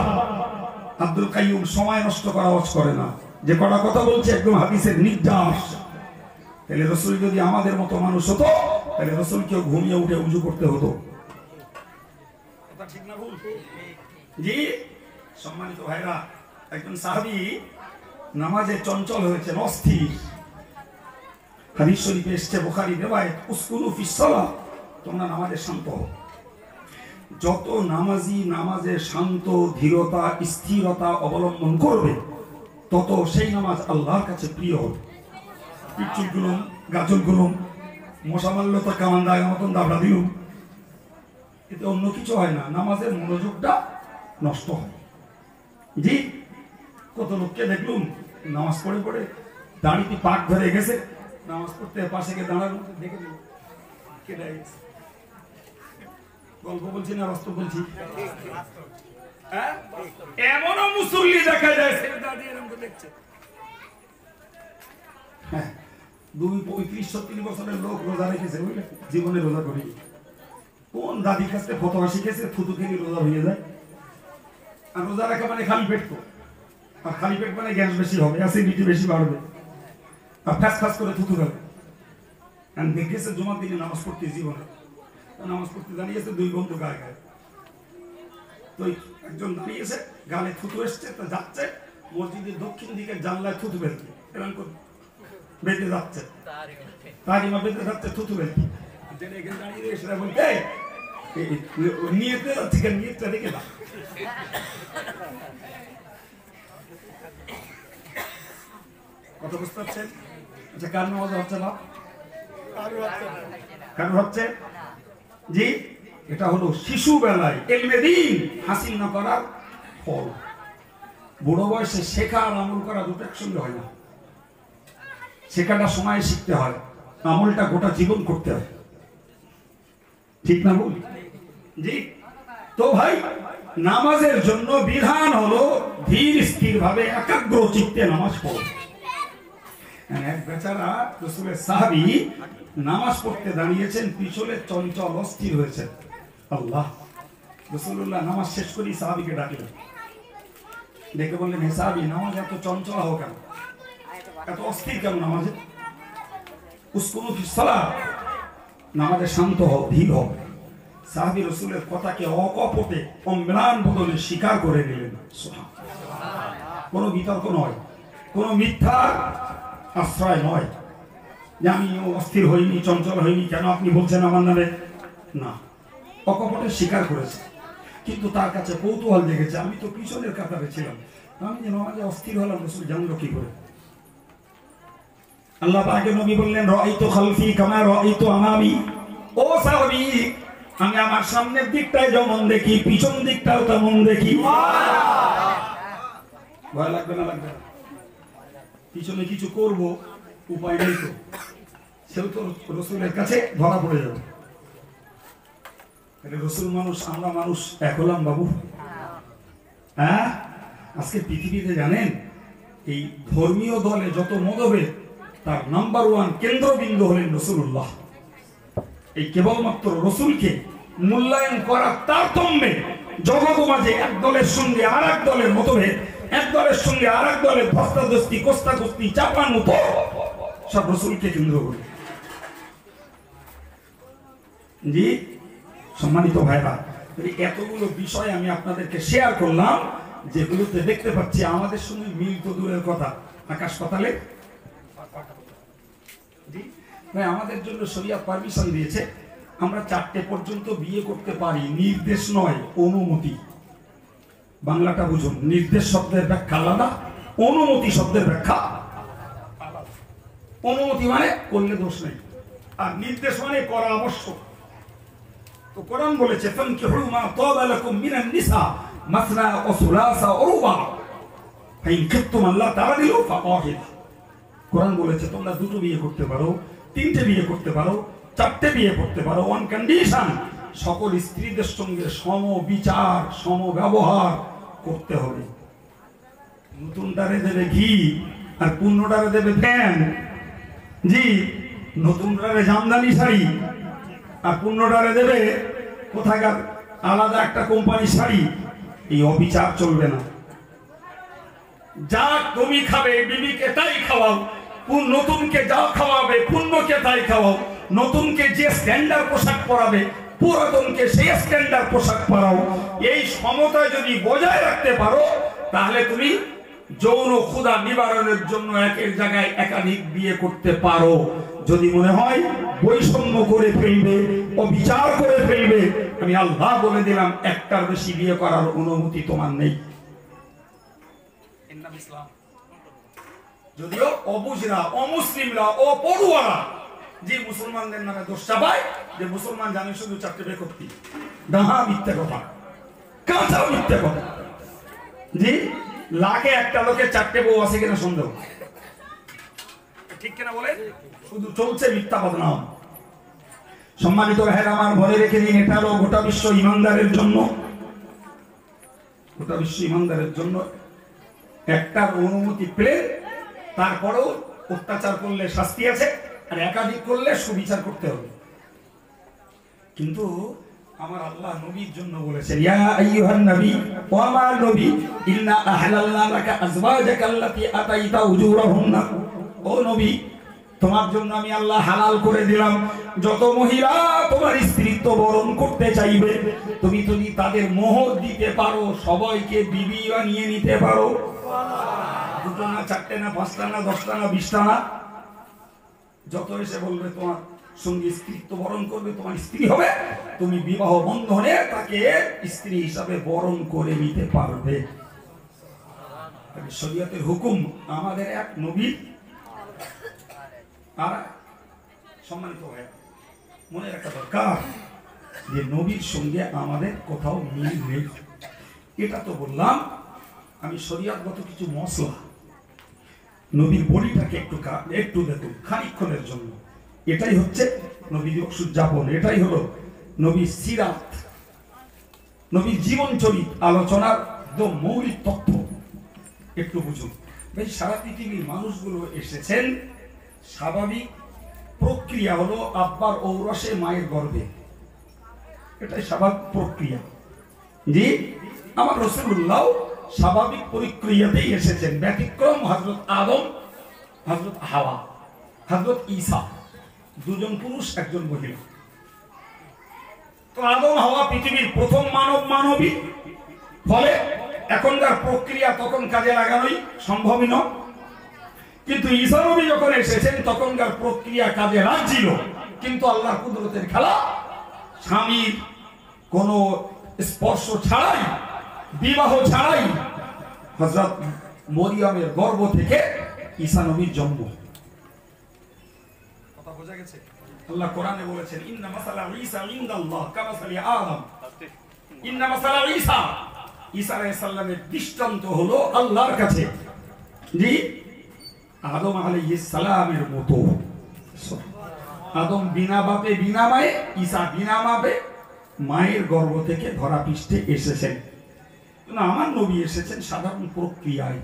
আব্দুল কাইয়ুম সময় নষ্ট করা ওয়াজ করে না, যে কটা কথা বলছে একদম হাদিসের নির্যাস। তাহলে রাসূল যদি আমাদের মতো মানুষ হতো, তাহলে রাসূলকেও ঘুমিয়ে উঠে উযু করতে হতো। কথা ঠিক না ভুল? জি, সম্মানিত ভাইরা, একজন সাহাবী নামাজে চঞ্চল হয়েছেন, অস্থির। হাদিস শরীফে এসেছে, বুখারী রিওয়ায়াত, উসকুনু ফিস সালাহ, তোমরা নামাজে শান্ত হও। যত নামাজি নামাজে শান্ত, ধীরতা, স্থিরতা অবলম্বন করবে, তত সেই নামাজ আল্লাহর কাছে প্রিয় হবে। পিচ্চুল গুলুম, গাজল গুলুম, মশা মারল তো কামান দায় মতন দাবড়া দিলুম, এতে অন্য কিছু হয় না, নামাজের মনোযোগটা নষ্ট হয়। জি, কত লোককে দেখলুম নামাজ পড়ে পড়ে দাঁড়িতে পাক ধরে গেছে, নামাজ পড়তে পাশে গিয়ে দাঁড়ানো, দেখে দিল কেটে গেছে। গল্প বলছি না বাস্তব বলছি? এমনও মুসল্লি দেখা যায় দেখছে, 35-36 বছরের লোক রোজা রেখেছে, বুঝলে, জীবনে রোজা করি। কোন দাদির কাছে ফতোয়া শিখেছে, থুতু খেলে রোজা হয়ে যায়। আর রোজা রাখা মানে খালি পেট, তো আর খালি পেট মানে গ্যাস বেশি হবে, অ্যাসিডিটি বেশি বাড়বে, আর ফ্যাস ফ্যাস করে থুতু খাবে। আর দেখেছে জুমার দিনে নামাজ পড়তে, জীবনে নামাজ পড়তে দাঁড়িয়েছে, 2 বন্ধু গায়ে গায়ে। তো একজন দাঁড়িয়েছে, গালে থুতু এসছে, তো যাচ্ছে মসজিদের দক্ষিণ দিকে জানলায় থুতু বেরোতে, এরকম করে বেঁধে যাচ্ছে, তারিমা বেঁধে যাচ্ছে, থুতু বেরোতে। এখানে দাঁড়িয়ে সেটা বলতে নিয়েতে যাচ্ছে, নিয়েটা রেখে দাও। কথা বুঝতে পারছেন? আচ্ছা, কার নামাজ হচ্ছে না? কারণ হচ্ছে, জি, এটা হলো শিশু বেলায় ইলমে দ্বীন হাসিল না করার ফল। বুড়ো বয়সে শেখা আর আমল করা দুটো একসঙ্গে হয় না। শেখাটা সময় শিখতে হয়, আমলটা গোটা জীবন করতে হয়। ঠিক না বল? জি। তো ভাই, নামাজের জন্য বিধান হলো ধীর স্থির ভাবে একাগ্র চিত্তে নামাজ পড়ো। এক বেচারা রাসূলের সাহাবী নামাজ পড়তে দাঁড়িয়েছেন, পিছলে চঞ্চল অস্থির হয়েছে। আল্লাহ, রাসূলুল্লাহ নামাজ শেষ করে সাহাবীকে ডাকলেন, ডেকে বললেন, হে সাহাবী, নামাজ এত চঞ্চল হও কেন, এত অস্থির কেন নামাজে? উসকুনু ফিস সালাহ, নামাজে শান্ত হও, ধীর হও। সাহাবী রাসূলের কথাকে অকপটে অম্লান বদলে স্বীকার করে নিলেন। কোনো বিতর্ক নয়, কোনো মিথ্যার আশ্রয় নয় যে আমি অস্থির হইনি, চঞ্চল হইনি, কেন আপনি বলছেন আমার নামে, না, অকপটে স্বীকার করেছে। কিন্তু তার কাছে কৌতূহল জেগেছে, আমি তো পিছনের কাতারে ছিলাম, আমি যে নামাজে অস্থির হলাম, রাসূল জানলো কি করে? আল্লাহ পাকের নবী বললেন, রাআইতু খালফি কামা রাআইতু আমামি। ও সাহাবী, আমি আমার সামনের দিকটাই যেমন দেখি, পিছন দিকটাও তেমন দেখি। ভয় লাগবে না? লাগবে। পিছনে কিছু করব, উপায় নেই তো, সেও তো রাসূলের কাছে ধরা পড়ে যাবে। রাসূল মানুষ, আমরা মানুষ, এক হলাম বাবু। হ্যাঁ, আজকে পৃথিবীতে জানেন এই ধর্মীয় দলে যত মতভেদ, তার নাম্বার 1 কেন্দ্রবিন্দু হলেন রাসূলুল্লাহ। এই কেবলমাত্র রাসূলকে মূল্যায়ন করার তারতম্যে জগৎ মাঝে এক দলের সঙ্গে আর এক দলের মতভেদ, এক দলের সঙ্গে আর এক দলের ধস্তাধস্তি, কোস্তাকুস্তি, চাপানো, তো সব রাসূলকে কেন্দ্র করে। জি সম্মানিত ভাইরা, এতগুলো বিষয় আমি আপনাদেরকে শেয়ার করলাম, যেগুলোতে দেখতে পাচ্ছি আমাদের সঙ্গে মিল তো দূরের কথা, আকাশ পাতালে। আমাদের জন্য শরিয়াত পারমিশন দিয়েছে, আমরা 4টে পর্যন্ত বিয়ে করতে পারি, নির্দেশ নয়, অনুমতি। বাংলাটা বুঝুন, নির্দেশ শব্দের ব্যাখ্যা আলাদা, অনুমতি শব্দের ব্যাখ্যা আলাদা। অনুমতি মানে করলে দোষ নেই, আর নির্দেশ মানে করা আবশ্যক। তো কোরআন বলেছে, ফানকিহু মা তাবা লাকুম মিনান নিসা মাসনা ওয়া সুলাসা ওয়া রুবা ফাইন কিফতুম আল্লাহ তাআদিলু ফাওয়াহিদা। কোরআন বলেছে তোমরা 2টো বিয়ে করতে পারো, 3টে বিয়ে করতে পারো, 4টে বিয়ে করতে পারো, অন কন্ডিশন সকল স্ত্রীদের সঙ্গে সম বিচার, সম ব্যবহার করতে হবে। নতুনটারে দেবে ঘি আর পুরনোটারে দেবে ফ্যান। জি, নতুনটারে জামদানি শাড়ি আর পুরনোটারে দেবে কোথাকার আলাদা একটা কোম্পানি শাড়ি। এই অবিচার চলবে না। যা তুমি খাবে বিবিকে তাই খাওয়াও, নতুনকে যা খাওয়াবে পুণ্যকে তাই খাওয়াও। নতুনকে যে স্ট্যান্ডার্ড পোশাক পরাবে পুরাতনকে সেই স্ট্যান্ডার্ড পোশাক পরাও। এই সমতা যদি বজায় রাখতে পারো, তাহলে তুমি যৌন ক্ষুধা নিবারণের জন্য একের জায়গায় একাধিক বিয়ে করতে পারো। যদি মনে হয় বৈষম্য করে ফেলবে, অবিচার করে ফেলবে, আমি আল্লাহ বলে দিলাম, একটার বেশি বিয়ে করার অনুমতি তোমার নেই। যদিও অবুঝরা, অমুসলিমরা, অপড়ুয়ারা যে মুসলমানদের নামে দোষ চাপায় যে মুসলমান জানে শুধু 4টে বিয়ে করতে, ডাহা মিথ্যা কথা, কাঁচা মিথ্যা কথা। জি, লাখে একটা লোকের 4টে বউ আছে কিনা সন্দেহ, ঠিক কিনা বলে? শুধু চলছে মিথ্যা বদনাম। সম্মানিত ভাইরা আমার, মনে রেখে দিন, এটা হলো গোটা বিশ্ব ইমানদারের জন্য, গোটা বিশ্ব ইমানদারের জন্য একটার অনুমতি পেলে তারপরেও অত্যাচার করলে শাস্তি আছে, আর একাধিক করলে সুবিচার করতে হবে। কিন্তু আমার আল্লাহ নবীর জন্য বলেছেন, ইয়া আইয়ুহান নবী, ও আমার নবী, ইন্না আহলালনা লাকা আজওয়াজাকা আল্লাতী আতাইতা উজুরাহুন্না। ও নবী, তোমার জন্য আমি আল্লাহ হালাল করে দিলাম যত মহিলা তোমার স্ত্রীত্ব বরণ করতে চাইবে, তুমি যদি তাদের মোহর দিতে পারো, সবাইকে বিবি বানিয়ে নিতে পারো। 2টো না, 4টে না, 5টা না, 10টা না, 20টা না, যত এসে বলবে তোমার সঙ্গে স্ত্রীত্ব বরণ করবে, তোমার স্ত্রী হবে, তুমি বিবাহ বন্ধনে তাকে স্ত্রী হিসাবে বরণ করে নিতে পারবে। শরীয়তের হুকুম আমাদের এক, নবী আর সম্মানিত হয়। মনে রাখা দরকার যে নবীর সঙ্গে আমাদের কোথাও মিল নেই। এটা তো বললাম আমি শরীয়তগত কিছু মশলা। নবীর বলিটাকে একটু দেখুন খানিকক্ষণের জন্য। এটাই হচ্ছে নবীর উদযাপন, এটাই হলো নবীর সিরাত, নবীর জীবন চরিত আলোচনার মৌলিক তথ্য। একটু বুঝুন ভাই, সারা পৃথিবীর মানুষগুলো এসেছেন, স্বাভাবিক প্রক্রিয়া হলো আব্বার ঔরসে মায়ের গর্ভে, এটাই স্বাভাবিক প্রক্রিয়া। জি, আমার রাসূলুল্লাহ স্বাভাবিক প্রক্রিয়াতেই এসেছেন। ব্যতিক্রম হযরত আদম, হযরত হাওয়া, হযরত ঈসা, 2জন পুরুষ 1জন মহিলা। তো আদম হাওয়া পৃথিবীর প্রথম মানবী, ফলে এখনকার প্রক্রিয়া তখন কাজে লাগানোই সম্ভবই নয়। কিন্তু ঈসা নবী যখন এসেছেন তখনকার প্রক্রিয়া কাজে লাগছিল, কিন্তু আল্লাহর কুদরতের খেলা, স্বামীর কোনো স্পর্শ ছাড়াই, বিবাহ ছাড়াই হযরত মরিয়মের গর্ভ থেকে ঈসা নবীর জন্ম। কথা বোঝা গেছে? আল্লাহ কোরআনে বলেছেন ইন্না মাসালা ঈসা ইনদাল্লাহ কামাসালি আদম। ইন্না মাসালা ঈসা, ঈসা আলাইহিস সালামের দৃষ্টান্ত হলো আল্লাহর কাছে জি আদম আলাইহিস সালামের মতো। আদম বিনা বাপে বিনা মায়ে, ঈসা বিনা বাপে মায়ের গর্ভ থেকে ধরা পৃষ্ঠে এসেছেন। আমার নবী এসেছেন সাধারণ প্রক্রিয়ায়,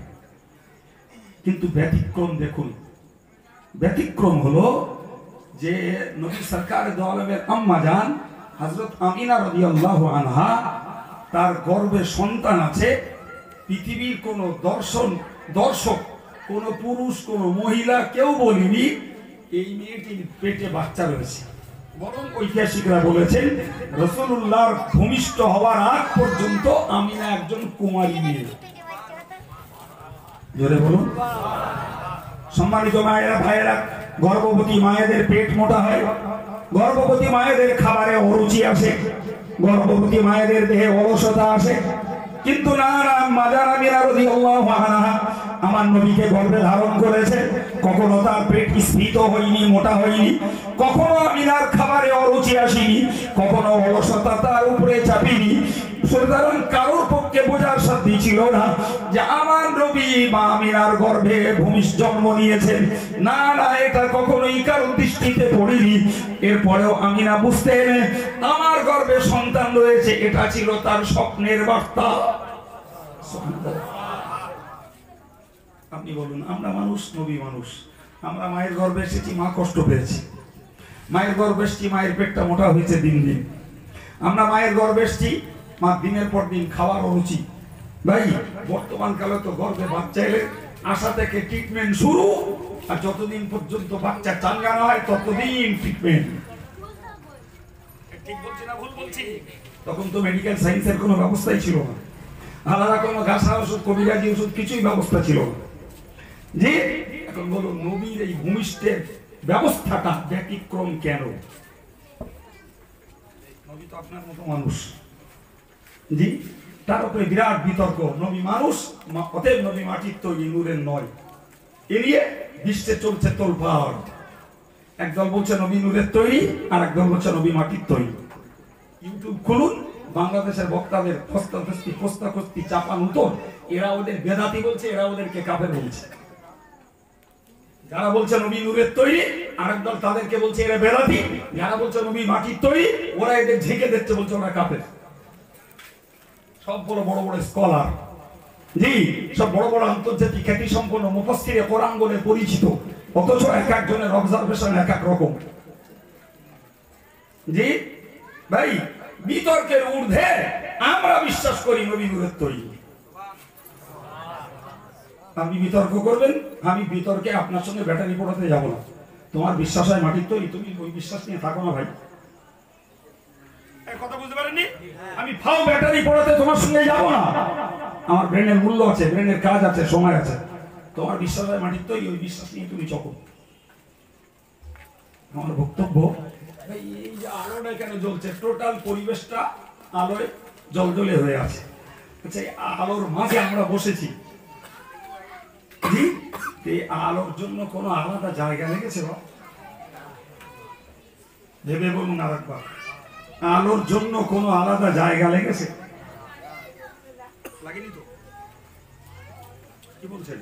কিন্তু ব্যতিক্রম দেখুন। ব্যতিক্রম হলো যে নবী সরকার দো আলমের আম্মা জান হযরত আমিনা রাদিয়াল্লাহু আনহা, তার গর্ভে সন্তান আছে। পৃথিবীর কোনো দর্শক, কোনো পুরুষ, কোনো মহিলা কেউ বলেনি এই মেয়েটির পেটে বাচ্চা রয়েছে। বরং ঐতিহাসিকরা বলেছেন রাসূলুল্লাহর ভূমিষ্ঠ হওয়ার আগ পর্যন্ত আমিনা একজন কুমারী মেয়ে। জোরে বলুন। সম্মানিত মায়েরা, ভাইয়েরা, গর্ভবতী মায়েদের পেট মোটা হয়, গর্ভবতী মায়েদের খাবারে অরুচি আসে, গর্ভবতী মায়েদের দেহে অলসতা আসে। কিন্তু না, মাদার আমিনা রাদিয়াল্লাহু আনহা আমার নবীকে গর্ভে ধারণ করেছে, কখনো তার পেট স্ফীত হয়নি, মোটা হয়নি, কখনো আমিনার খাবারে অরুচি আসেনি, কখনো অলসতা তার উপরে চাপিনি। সুতরাং কারোর পক্ষে বোঝার সাধ্য ছিল না যে আমার নবী মা আমিনার গর্ভে ভূমিষ্ঠ জন্ম নিয়েছেন। না, এটা কখনোই কারোর দৃষ্টিতে পড়েনি। এরপরেও আমিনা বুঝতেন আমার গর্ভে সন্তান রয়েছে, এটা ছিল তার স্বপ্নের বার্তা। আপনি বলুন, আমরা মানুষ, নবী মানুষ, আমরা মায়ের গর্ভে এসেছি, মা কষ্ট পেয়েছি। মায়ের গর্ভে এসেছি, মায়ের পেটটা মোটা হয়েছে দিন দিন। আমরা মায়ের গর্ভে এসেছি, মা দিনের পর দিন খাওয়ার অরুচি। ভাই, বর্তমান কালে তো গর্ভে বাচ্চা এলে আশা থেকে ট্রিটমেন্ট শুরু, আর যতদিন পর্যন্ত বাচ্চা চাঙ্গা না হয় ততদিন ট্রিটমেন্ট। ঠিক বলছি না ভুল বলছি? তখন তো মেডিকেল সায়েন্সের কোনো ব্যবস্থাই ছিল না, আলাদা কোনো ঘাসা ওষুধ, কবিরাজি ওষুধ কিছুই ব্যবস্থা ছিল না। জি, এখন বলুন নবীর এই ভূমিষ্ঠের ব্যবস্থাটা ব্যতিক্রম কেন? নবী তো আপনার মতো মানুষ, জি, তার উপরে বিরাট বিতর্ক। নবী মানুষ, অতএব নবী মাটির তৈরি, নূরের নয়। এ নিয়ে বিশ্বে চলছে তোলপাড়। একদল বলছে নবী নূরের তৈরি, আর একদল বলছে নবী মাটির তৈরি। ইউটিউব খুলুন, বাংলাদেশের বক্তাদের খোস্তাখস্তি চাপানুতর, এরা ওদের বেদাতি বলছে, এরা ওদেরকে কাফের বলছে। যারা বলছে নবী নূরের তৈরি, আরেক দল তাদেরকে বলছে এরা বেদাতি। যারা বলছে নবী মাটির তৈরি, ওরা এদের ঝেঁকে দিচ্ছে, বলছে ওরা কাফের। সব বড় বড় স্কলার, জি, সব বড় বড় আন্তর্জাতিক খ্যাতি সম্পন্ন মুফাসসিরে কোরআন বলে পরিচিত, অথচ এক একজনের অবজারভেশন এক এক রকম। জি ভাই, বিতর্কের ঊর্ধ্বে আমরা বিশ্বাস করি নবী নূরের তৈরি। আপনি বিতর্ক করবেন, আমি বিতর্কে আপনার সঙ্গে ব্যাটারি পড়াতে যাব না। তোমার বিশ্বাস হয় মাটির তৈরি, তুমি ওই বিশ্বাস নিয়ে থাকো না ভাই। কথা বুঝতে পারেননি? আমি ফাও ব্যাটারি পড়াতে তোমার সঙ্গে যাব না। আমার ব্রেনের মূল্য আছে, ব্রেনের কাজ আছে, সময় আছে। তোমার বিশ্বাস হয় মাটির তৈরি, ওই বিশ্বাস নিয়ে তুমি চকো। আমার বক্তব্য, এই যে আলোটা কেন জ্বলছে, টোটাল পরিবেশটা আলোয় জ্বলজ্বলে হয়ে আছে। আচ্ছা, আলোর মাঝে আমরা বসেছি, জি, এই আলোর জন্য কোনো আলাদা জায়গা লেগেছে? ভেবে বলুন আরেকবার, আলোর জন্য কোনো আলাদা জায়গা লেগেছে? লাগেনি তো? কি বলছেন?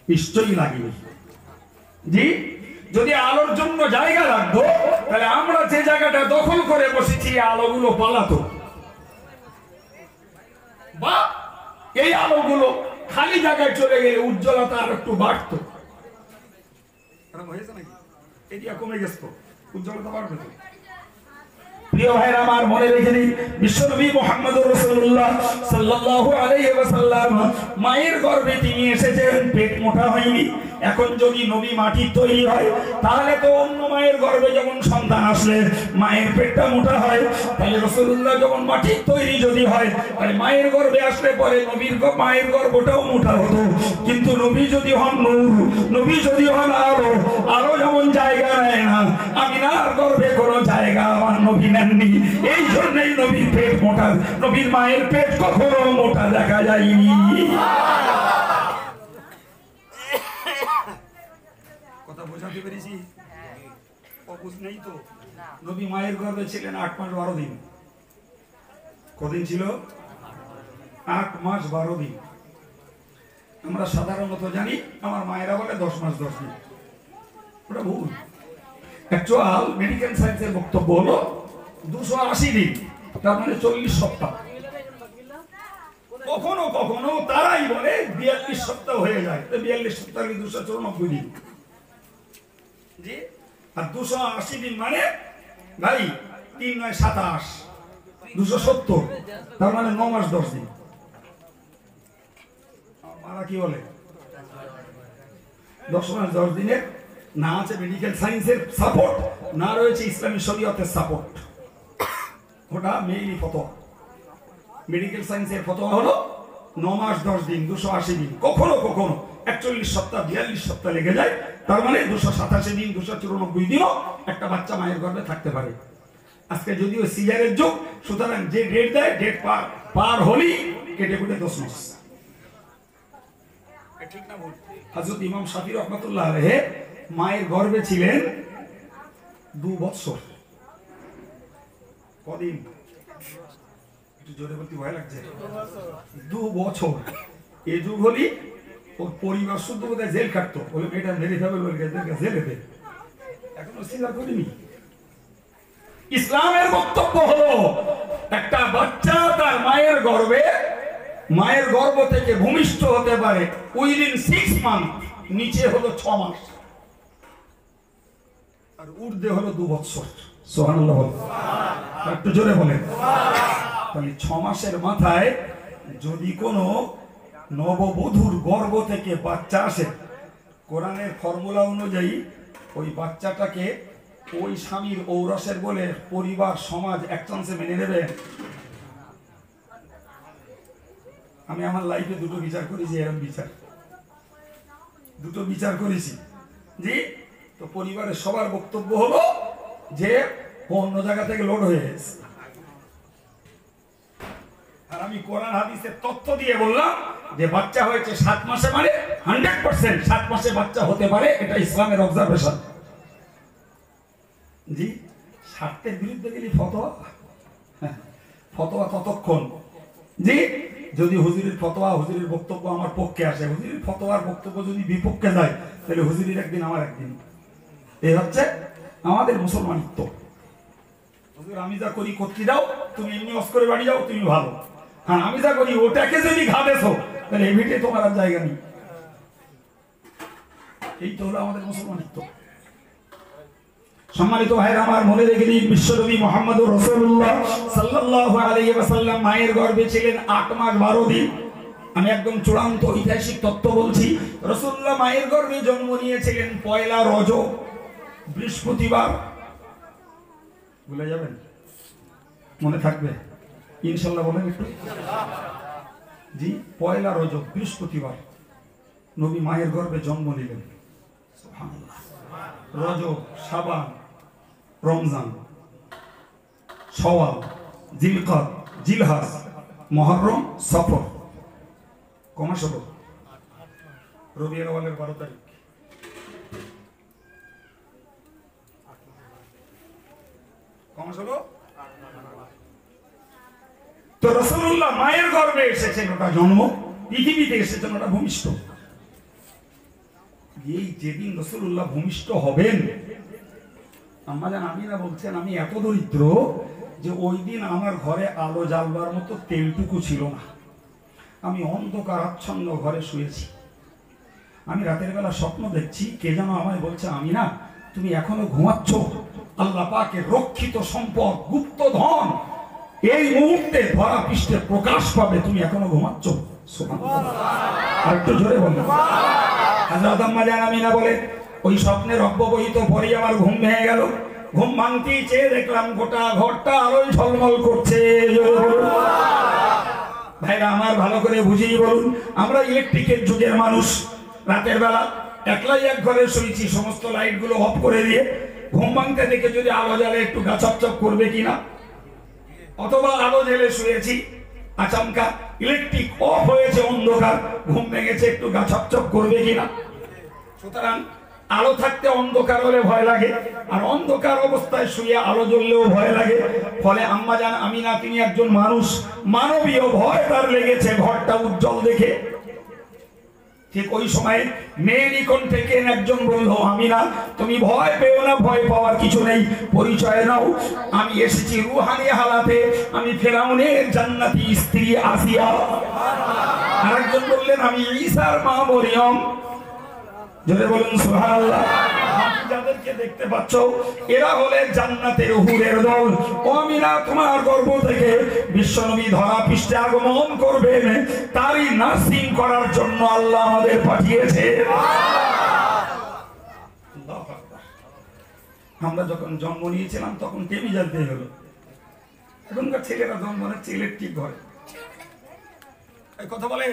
নিশ্চয়ই লাগেনি। জি, যদি আলোর জন্য জায়গা লাগতো, তাহলে আমরা যে জায়গাটা দখল করে বসেছি আলোগুলো পালাতো, বা এই আলোগুলো খালি জায়গায় চলে গেলে উজ্জ্বলতা আর একটু বাড়তো। হয়েছে নাকি? এরিয়া কমে গেছে, উজ্জ্বলতা বাড়বে তো। প্রিয় ভাইরা আমার, মনে রেখে দিন, বিশ্বনবী মুহাম্মদুর রাসূলুল্লাহ সাল্লাল্লাহু আলাইহি ওয়াসাল্লাম মায়ের গর্ভে তিনি এসেছেন, পেট মোটা হয়নি, এখন যদি নবী মাটির তৈরি হয় তাহলে তো অন্য মায়ের গর্ভে যখন সন্তান আসলে মায়ের পেটটা মোটা হয়, তাহলে রাসূলুল্লাহ যখন মাটির তৈরি যদি হয় তাহলে মায়ের গর্ভে আসলে পরে নবীর মায়ের গর্ভটাও মোটা হতো। কিন্তু নবী যদি হন নূর, নবী যদি হন আলো, আলো যেমন জায়গা নেয় না, আমিনার গর্ভে কোনো জায়গা আমার নবী নেননি। এই জন্যই নবীর পেট মোটা, নবীর মায়ের পেট কখনো মোটা দেখা যায়নি। কথা বোঝাতে পেরেছি? অবুঝ নেই তো? নবী মায়ের গর্ভে ছিলেন 8 মাস 12 দিন। কদিন ছিল? 8 মাস 12 দিন। আমরা সাধারণত জানি আমার মায়েরা বলে 10 মাস 10 দিন। ওটা ভুল। অ্যাকচুয়াল মেডিকেল সায়েন্সের বক্তব্য হলো 280 দিন, তার মানে 40 সপ্তাহ। কখনো কখনো তারাই বলে 42 সপ্তাহ হয়ে যায়, 42 সপ্তাহ 294 দিন। জি, আর 280 দিন মানে ভাই 3 9 27 270, তার মানে 9 মাস 10 দিন। মারা কি বলে 10 মাস 10 দিনের না আছে মেডিকেল সায়েন্সের সাপোর্ট, না রয়েছে ইসলামী শরীয়তের সাপোর্ট। ওটা মেইলি ফতোয়া। মেডিকেল সায়েন্সের ফতোয়া হলো 9 মাস 10 দিন 280 দিন। কখনো কখনো 41 সপ্তাহ 42 সপ্তাহ লেগে যায়, তার মানে 287 দিন 294 দিনও একটা বাচ্চা মায়ের গর্ভে থাকতে পারে। আজকে যদিও সিজারের যুগ, সুতরাং যে ডেট দেয় ডেট পার হলেই কেটে কুটে 10 মাস। ঠিক না ভুল? হযরত ইমাম শাফি রাহমাতুল্লাহ আলাইহি মায়ের গর্ভে ছিলেন 2 বছর। কদিন? একটু জোরে বলতে ভয় লাগছে। 2 বছর। এই যুগ হলি ওর পরিবার শুদ্ধ বোধহয় জেল কাটতো, বলে এটা মেরে ফেলবে, বলে জেলে দে। এখনো সিজার করিনি। ইসলামের বক্তব্য হলো একটা বাচ্চা তার মায়ের গর্ভে, মায়ের গর্ভ থেকে ভূমিষ্ঠ হতে পারে উইদিন 6 মান্থ, নিচে হলো 6 মাস, আর ঊর্ধ্বে হলো 2 বছর। সুবহানাল্লাহ বলেন, একটু জোরে বলেন। তাহলে 6 মাসের মাথায় যদি কোনো নববধূর গর্ভ থেকে বাচ্চা আসে, কোরআনের ফর্মুলা অনুযায়ী ওই বাচ্চাটাকে ওই স্বামীর ঔরসের বলে পরিবার সমাজ এক চান্সে মেনে নেবে। আমি আমার লাইফে দুটো বিচার করেছি, এরকম বিচার দুটো বিচার করেছি। জি, তো পরিবারের সবার বক্তব্য হলো যে অন্য জায়গা থেকে লোড হয়ে গেছে। আর আমি কোরআন হাদিসের তথ্য দিয়ে বললাম যে বাচ্চা হয়েছে 7 মাসে, মানে 100% 7 মাসে বাচ্চা হতে পারে, এটা ইসলামের অবজারভেশন। জি, স্বার্থের বিরুদ্ধে গেলে ফতোয়া, ফতোয়া ততক্ষণ। জি, যদি হুজুরের ফতোয়া, হুজুরের বক্তব্য আমার পক্ষে আসে, হুজুরের ফতোয়ার বক্তব্য যদি বিপক্ষে যায়, তাহলে হুজুরের একদিন আমার একদিন। এই হচ্ছে আমাদের মুসলমানিত্ব। হুজুর আমি যা করি করতে দাও, তুমি এমনি অস করে বাড়ি যাও, তুমি ভালো। হ্যাঁ, আমি যা করি ওটাকে যদি ঘাবেছো, তাহলে এমনিতে তোমার আর জায়গা নেই। এই তো হলো আমাদের মুসলমানিত্ব। সম্মানিত ভাইরা আমার, মনে রেখে দিন, বিশ্বনবী মুহাম্মদুর রাসূলুল্লাহ সাল্লাল্লাহু আলাইহি ওয়াসাল্লাম মায়ের গর্ভে ছিলেন 8 মাস 12 দিন। আমি একদম চূড়ান্ত ঐতিহাসিক তথ্য বলছি। রাসূলুল্লাহ মায়ের গর্ভে জন্ম নিয়েছিলেন 1 রজব, বৃহস্পতিবার। ভুলে যাবেন? মনে থাকবে ইনশাআল্লাহ, বলেন একটু। জি, 1 রজব বৃহস্পতিবার নবী মায়ের গর্ভে জন্ম নিলেন। সুবহানাল্লাহ। রজব, শাবান, রমজান, শাওয়াল, জিলকদ, জিলহজ, মুহররম, সফর, কমাস হলো রবিউল আউয়ালের 12 তারিখ। কমাস হলো। তো রাসূলুল্লাহ মায়ের গর্ভে এসেছেন, ওটা জন্ম। পৃথিবীতে এসেছেন, ওটা ভূমিষ্ঠ। এই যেদিন রাসূলুল্লাহ ভূমিষ্ঠ হবেন, আম্মাজান আমিনা বলছেন আমি এত দরিদ্র যে ওই দিন আমার ঘরে আলো জ্বালবার মতো তেলটুকু ছিল না। আমি অন্ধকার আচ্ছন্ন ঘরে শুয়েছি। আমি রাতের বেলা স্বপ্ন দেখছি, কে যেন আমায় বলছে, আমিনা তুমি এখনো ঘুমাচ্ছ? আল্লাহ পাকের রক্ষিত সম্পদ, গুপ্ত ধন এই মুহূর্তে ধরা পৃষ্ঠে প্রকাশ পাবে, তুমি এখনো ঘুমাচ্ছ। সুবহানাল্লাহ। আর একটু জোরে বলুন। হযরত আম্মা জান আমিনা বলে ওই স্বপ্নের অব্যবহিত পরেই আমার ঘুম ভেঙে গেল। ঘুম ভাঙতেই চেয়ে দেখলাম গোটা ঘরটা আলোয় ঝলমল করছে। ভাইরা আমার ভালো করে বুঝিয়ে বলুন, আমরা ইলেকট্রিকের যুগের মানুষ। রাতের বেলা একলাই এক ঘরে শুয়েছি, সমস্ত লাইট গুলো অফ করে দিয়ে ঘুম ভাঙতে দেখে যদি আলো জ্বালে একটু গা চপচপ করবে কিনা, অথবা আলো জ্বেলে শুয়েছি, আচমকা ইলেকট্রিক অফ হয়েছে, অন্ধকার, ঘুম ভেঙেছে, একটু গা চপচপ করবে কিনা। সুতরাং আলো থাকতে অন্ধকার হলে ভয় লাগে, আর অন্ধকার অবস্থায় শুয়ে আলো জ্বললেও ভয় লাগে। ফলে আম্মা জান আমিনা তিনি একজন মানুষ, মানবীয় ভয় তার লেগেছে ঘরটা উজ্জ্বল দেখে। ঠিক ওই সময় মেয়েরই কণ্ঠে কেন একজন বলল, আমিনা তুমি ভয় পেও না, ভয় পাওয়ার কিছু নেই, পরিচয় নাও, আমি এসেছি রুহানি হালাতে, আমি ফেরাউনের জান্নাতি স্ত্রী আসিয়া। আরেকজন বললেন আমি ঈসার মা মরিয়ম। জোরে বলুন সুবহানাল্লাহ। যাদেরকে দেখতে পাচ্ছ এরা হলেন জান্নাতের হুরের দল। ও আমিনা তোমার গর্ভ থেকে বিশ্বনবী ধরা পৃষ্ঠে আগমন করবেন, তারই নার্সিং করার জন্য আল্লাহ আমাদের পাঠিয়েছে। আমরা যখন জন্ম নিয়েছিলাম তখন টেমি জানতে হলো, এখনকার ছেলেরা জন্ম নিচ্ছে ইলেকট্রিক ঘরে। কথা বলেন,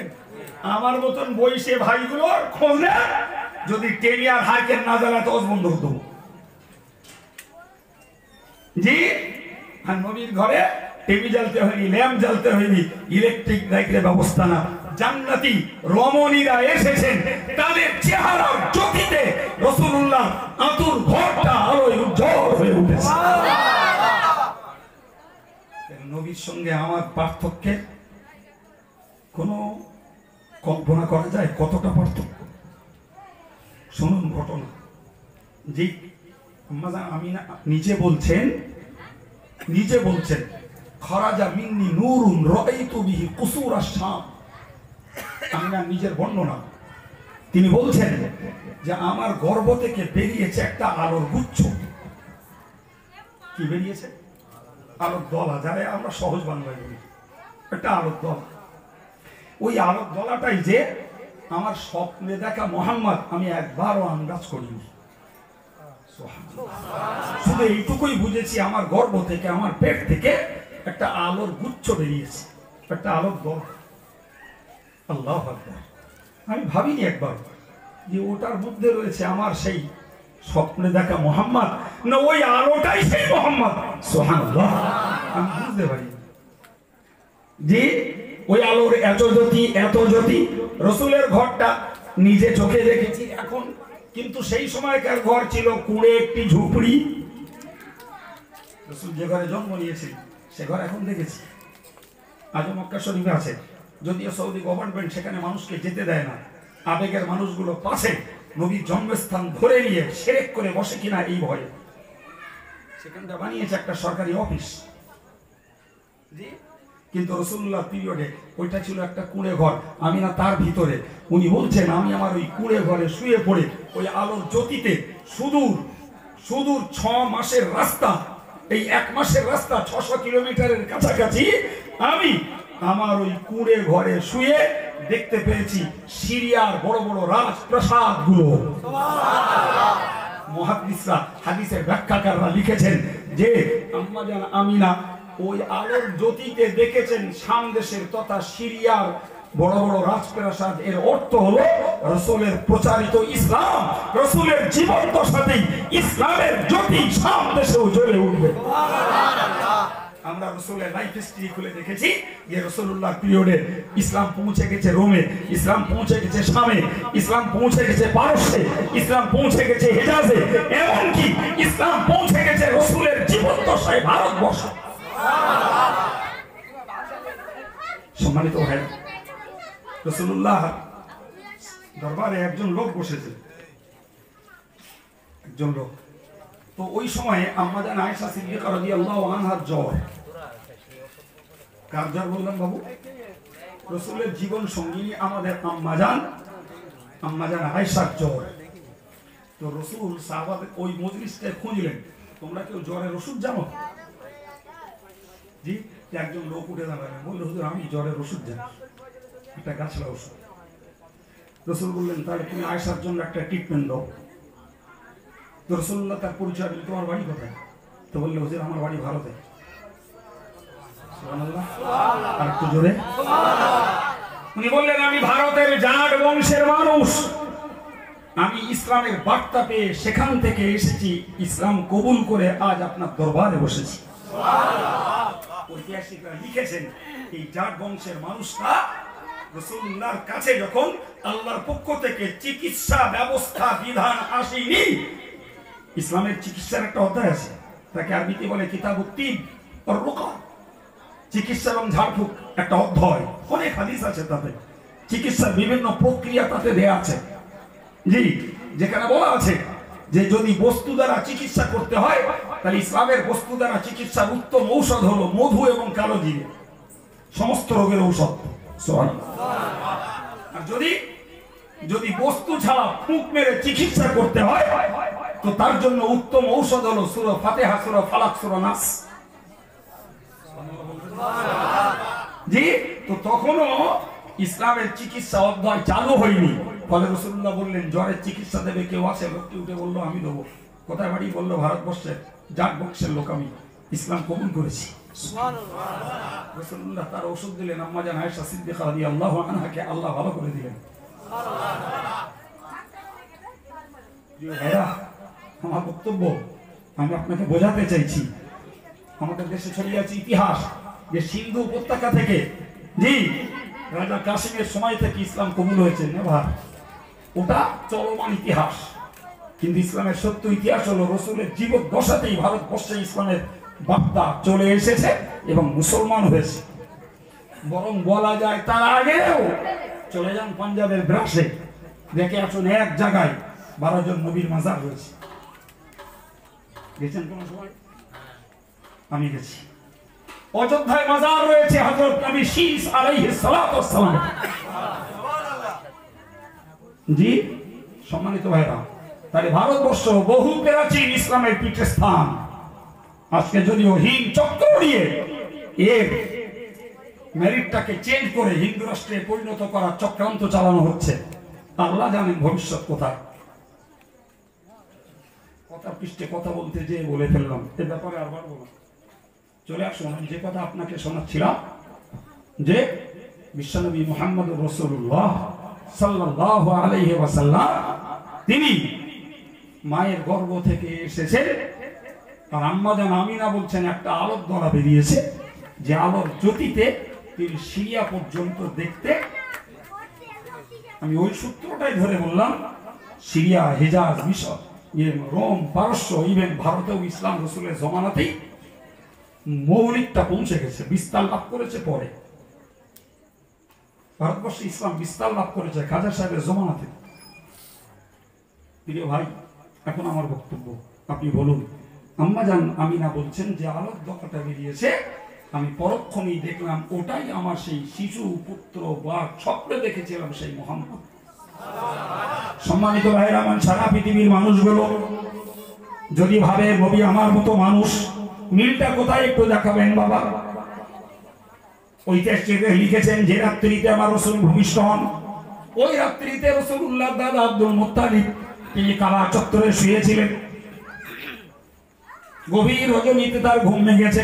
আমার মতন বয়সে ভাইগুলোর খোঁজ নেন, যদি টেলিয়ার হাইকের না জ্বালা তো বন্ধ হতো। জি, আর নবীর ঘরে টিভি জ্বালতে হয়নি, ল্যাম্প জ্বালতে হয়নি, ইলেকট্রিক লাইটের ব্যবস্থা না। জান্নাতি রমণীরা এসেছেন, তাদের চেহারার জ্যোতিতে রাসূলুল্লাহ আতুর ঘরটা আলোয় উজ্জ্বল হয়ে উঠেছে। নবীর সঙ্গে আমার পার্থক্যের কোন কল্পনা করা যায়? কতটা পার্থক্য শুনুন ঘটনা। জি, আম্মা জান আমিনা নিজে বলছেন খরাজা মিন্নি নূরুন রাআইতু বিহি কুসুরা শাম। আমিনা নিজের বর্ণনা, তিনি বলছেন যে আমার গর্ভ থেকে বেরিয়েছে একটা আলোর গুচ্ছ। কি বেরিয়েছে? আলোর দলা, যারা আমরা সহজ বাংলায় বলি, একটা আলোর দলা। ওই আলোর দলাটাই যে আমার স্বপ্নে দেখা মোহাম্মদ আমি একবারও আন্দাজ করিনি। শুধু এইটুকুই বুঝেছি আমার গর্ভ থেকে, আমার পেট থেকে একটা আলোর গুচ্ছ বেরিয়েছে, একটা আলোর দল। আল্লাহু আকবার। আমি ভাবিনি একবার যে ওটার মধ্যে রয়েছে আমার সেই স্বপ্নে দেখা মোহাম্মদ, না ওই আলোটাই সেই মোহাম্মদ। সুবহানাল্লাহ, আমি বুঝতে পারি যে ওই আলোর এত জ্যোতি। রসুলের ঘরটা নিজে চোখে দেখেছি এখন, কিন্তু সেই সময়কার ঘর ছিল কুঁড়ে একটি ঝুপড়ি। রসুল যে ঘরে জন্ম নিয়েছিল সে ঘর এখন দেখেছি, আজও মক্কা শরীফে আছে, যদিও সৌদি গভর্নমেন্ট সেখানে মানুষকে যেতে দেয় না। আবেগের মানুষগুলো পাশে নবীর জন্মস্থান ধরে নিয়ে শিরক করে বসে কিনা এই ভয়ে সেখানটা বানিয়েছে একটা সরকারি অফিস। কিন্তু রাসূলুল্লাহ পিরিয়ডে ওইটা ছিল একটা কুঁড়ে ঘর। আমি না তার ভিতরে, উনি বলছেন আমি আমার ওই কুঁড়ে ঘরে শুয়ে পড়ে ওই আলোর জ্যোতিতে সুদূর 6 মাসের রাস্তা, এই 1 মাসের রাস্তা 600 কিলোমিটারের কাছাকাছি, আমি আমার ওই কুঁড়ে ঘরে শুয়ে দেখতে পেয়েছি সিরিয়ার বড় বড় রাজপ্রাসাদ গুলো। মুহাদ্দিসরা, হাদিসের ব্যাখ্যাকাররা লিখেছেন যে আম্মা জান আমিনা ওই আলোর জ্যোতিতে দেখেছেন শাম দেশের তথা সিরিয়ার বড় বড় রাজপ্রাসাদ। এর অর্থ হলো রাসূলের প্রচারিত ইসলাম, রাসূলের জীবন দশাতেই ইসলামের জ্যোতি শাম দেশেও জ্বলে উঠবে। আমরা রাসূলের লাইফ হিস্ট্রি খুলে দেখেছি যে রাসূলুল্লাহ পিরিয়ডে ইসলাম পৌঁছে গেছে রোমে, ইসলাম পৌঁছে গেছে শামে, ইসলাম পৌঁছে গেছে পারস্যে, ইসলাম পৌঁছে গেছে হিজাজে, এমনকি ইসলাম পৌঁছে গেছে রাসূলের জীবন দশায় ভারতবর্ষ। সম্মানিত ভাই, রাসূলুল্লাহ দরবারে একজন লোক বসেছে, একজন লোক। তো ওই সময়ে আম্মা জান আয়েশা সিদ্দিকা রাদিয়াল্লাহু আনহার জ্বর। কার জ্বর বললাম বাবু? রাসূলের জীবন সঙ্গিনী আমাদের আম্মা জান আয়েশার জ্বর। তো রাসূল সাহাবাদের ওই মজলিসটা খুঁজলেন, তোমরা কেউ জ্বরের ওষুধ জানো? জি, একজন লোক উঠে দাঁড়ালেন, বলল হুজুর আমি জ্বরের ওষুধ জানি, একটা গাছলা ওষুধ। রাসূল বললেন তাহলে তুমি আয়েশার জন্য একটা ট্রিটমেন্ট দাও। তো রাসূলুল্লাহ তার পরিচয় দিলেন, তোমার বাড়ি কোথায়? তো বললে হুজুর আমার বাড়ি ভারতে। সুবহানাল্লাহ, আর একটু জোরে। উনি বললেন আমি ভারতের জাট বংশের মানুষ, আমি ইসলামের বার্তা পেয়ে সেখান থেকে এসেছি, ইসলাম কবুল করে আজ আপনার দরবারে বসেছি। ঐতিহাসিকরা লিখেছেন এই জাট বংশের মানুষরা রাসূলুল্লাহর কাছে যখন আল্লাহর পক্ষ থেকে চিকিৎসা ব্যবস্থা বিধান আসেনি, ইসলামের চিকিৎসার একটা অধ্যায় আছে, তাকে আরবিতে বলে কিতাবুত তিব ওয়ার রুকা, চিকিৎসা এবং ঝাড়ফুঁক একটা অধ্যায়, অনেক হাদিস আছে তাতে, চিকিৎসার বিভিন্ন প্রক্রিয়া তাতে দেয়া আছে। জি, যেখানে বলা আছে যে যদি বস্তু দ্বারা চিকিৎসা করতে হয় তাহলে ইসলামের বস্তু দ্বারা চিকিৎসার উত্তম ঔষধ হলো মধু এবং কালো জিরে, সমস্ত রোগের ঔষধ। আর যদি বস্তু ছাড়া ফুঁক মেরে চিকিৎসা করতে হয় তো তার জন্য উত্তম ঔষধ হলো সূরা ফাতিহা, সূরা ফালাক, সূরা নাস। জি, তো তখনও ইসলামের চিকিৎসা অধ্যায় চালু হয়নি। ফলে রাসূলুল্লাহ বললেন জ্বরের চিকিৎসা দেবে কেউ আছে? লোকটি উঠে বললো আমি দেবো। কোথায় বাড়ি? বললো ভারতবর্ষের জাট বংশের লোক, আমি ইসলাম কবুল করেছি। রাসূলুল্লাহ তার ওষুধ দিলেন, আম্মা জান আয়েশা সিদ্দিকা রাদিয়াল্লাহু আনহাকে আল্লাহ ভালো করে দিলেন। আমার বক্তব্য আমি আপনাকে বোঝাতে চাইছি, আমাদের দেশে ছড়িয়ে আছে ইতিহাস যে সিন্ধু উপত্যকা থেকে, জি, রাজা কাসিমের সময় থেকে ইসলাম কবুল হয়েছে। নেভার, ওটা চলমান ইতিহাস, কিন্তু ইসলামের সত্য ইতিহাস হলো রসুলের জীবদ্দশাতেই ভারতবর্ষে ইসলামের বার্তা চলে এসেছে এবং মুসলমান হয়েছে। বরং বলা যায় তার আগেও চলে যান পাঞ্জাবের ব্রাসে, দেখে আসুন এক জায়গায় 12 জন নবীর মাজার রয়েছে। গেছেন কোন সময়? আমি গেছি। অযোধ্যায় মাজার রয়েছে হযরত নবী শীস আলাইহিস সালাতু ওয়াস সালাম। জি, সম্মানিত ভাইরা, তাহলে ভারতবর্ষ বহু প্রাচীন ইসলামের পীঠস্থান। আজকে যদিও হিং চক্র দিয়ে এর মেরিটটাকে চেঞ্জ করে হিন্দু রাষ্ট্রে পরিণত করার চক্রান্ত চালানো হচ্ছে, আল্লাহ জানেন ভবিষ্যৎ কোথায়। কথা পৃষ্ঠে কথা বলতে যে বলে ফেললাম, এ ব্যাপারে আর বলবো না। চলে আসুন, আমি যে কথা আপনাকে শোনাচ্ছিলাম যে বিশ্বনবী মুহাম্মদুর রাসূলুল্লাহ সাল্লাল্লাহু আলাইহি ওয়াসাল্লাম তিনি মায়ের গর্ভ থেকে এসেছে। আর আম্মা জান আমিনা বলছেন একটা আলোর দ্বারা বেরিয়েছে, যে আলোর জ্যোতিতে তিনি সিরিয়া পর্যন্ত দেখতে। আমি ওই সূত্রটাই ধরে বললাম, সিরিয়া, হিজাজ, মিশর, রোম, পারস্য, ইভেন ভারতেও ইসলাম রসুলের জমানাতেই মৌলিকটা পৌঁছে গেছে, বিস্তার লাভ করেছে পরে। ভারতবর্ষে ইসলাম বিস্তার লাভ করেছে খাজা সাহেবের জমানাতে। প্রিয় ভাই, এখন আমার বক্তব্য, আপনি বলুন। আম্মা জান আমিনা বলছেন যে আলোক দফাটা বেরিয়েছে, আমি পরক্ষণেই দেখলাম ওটাই আমার সেই শিশু পুত্র বা স্বপ্নে দেখেছিলাম সেই মুহাম্মদ। সম্মানিত ভাইরা আমার, সারা পৃথিবীর মানুষগুলো যদি ভাবে নবী আমার মতো মানুষ, মিলটা কোথায় একটু দেখাবেন বাবা। ঐতিহাসিকরা লিখেছেন যে রাত্রিতে আমার রাসূল ভূমিষ্ঠ হন, ওই রাত্রিতে রাসূলুল্লাহর দাদা আব্দুল মুত্তালিব তিনি কাবা চত্বরে শুয়েছিলেন। গভীর রজনীতে তার ঘুম ভেঙেছে।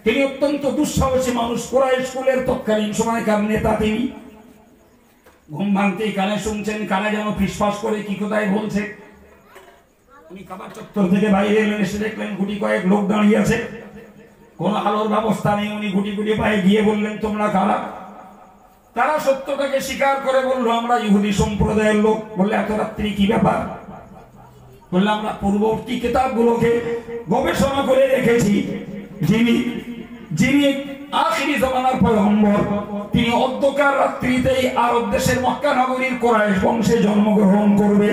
তিনি অত্যন্ত দুঃসাহসী মানুষ, কুরাইশ কুলের তৎকালীন সময়কার নেতা তিনি। ঘুম ভাঙতেই কানে শুনছেন, কানে যেন ফিসফাস করে কি কোথায় বলছে। উনি কাবা চত্বর থেকে বাইরে এলেন, এসে দেখলেন গুটি কয়েক লোক দাঁড়িয়ে আছে, কোন আলোর ব্যবস্থা নেই। উনি গুটি গুটি পায়ে গিয়ে বললেন তোমরা কারা? তারা সত্যটাকে স্বীকার করে বললো আমরা ইহুদি সম্প্রদায়ের লোক। বললে এত রাত্রি কি ব্যাপার? বললে আমরা পূর্ববর্তী কিতাবগুলোকে গবেষণা করে রেখেছি, যিনি আখিরি জামানার পয়গম্বর তিনি অন্ধকার রাত্রিতেই আরব দেশের মক্কা নগরীর কুরাইশ বংশে জন্মগ্রহণ করবে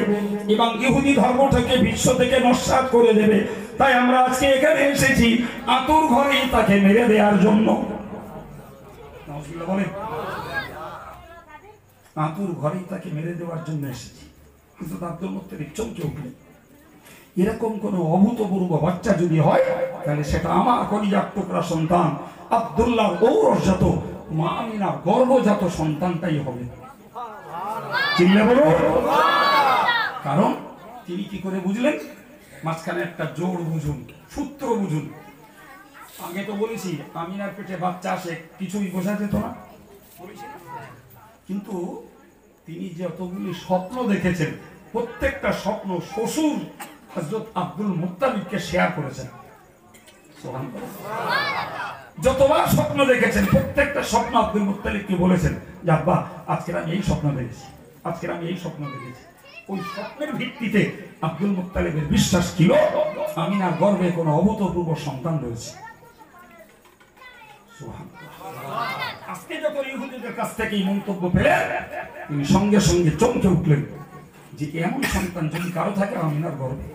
এবং ইহুদি ধর্মটাকে বিশ্ব থেকে নস্যাৎ করে দেবে। তাই আমরা আজকে এখানে এসেছি আতুর ঘরেই তাকে মেরে দেওয়ার জন্য। আতুর ঘরেই তাকে মেরে দেওয়ার জন্য এসেছি। কিন্তু আব্দুল মুত্তালিব চমকে উঠলেন, এরকম কোন অভূতপূর্ব বাচ্চা যদি হয় তাহলে সেটা আমার কলিজার টুকরা সন্তান আব্দুল্লাহ ঔরসজাত মা আমিনার গর্ভজাত সন্তানটাই হবে। চিল্লে বলো। কারণ তিনি কি করে বুঝলেন? মাঝখানে একটা জোর বুঝুন, সূত্র বুঝুন। আগে তো বলেছি আমিনার পেটে বাচ্চা আসে, কিছুই বোঝা যেত না, কিন্তু তিনি যতগুলি স্বপ্ন দেখেছেন প্রত্যেকটা স্বপ্ন শ্বশুর হযরত আব্দুল মুত্তালিবকে শেয়ার করেছেন। যতবার স্বপ্ন দেখেছেন প্রত্যেকটা স্বপ্ন আব্দুল মুত্তালিবকে বলেছেন যে আব্বা আজকে আমি এই স্বপ্ন দেখেছি, আজকে আমি এই স্বপ্ন দেখেছি। ওই স্বপ্নের ভিত্তিতে আব্দুল মুত্তালিবের বিশ্বাস ছিল আমিনার গর্ভে কোনো অভূতপূর্ব সন্তান রয়েছে। আজকে যখন ইহুদিদের কাছ থেকে এই মন্তব্য পেলেন তিনি সঙ্গে সঙ্গে চমকে উঠলেন যে এমন সন্তান যদি কারো থাকে আমিনার গর্ভে।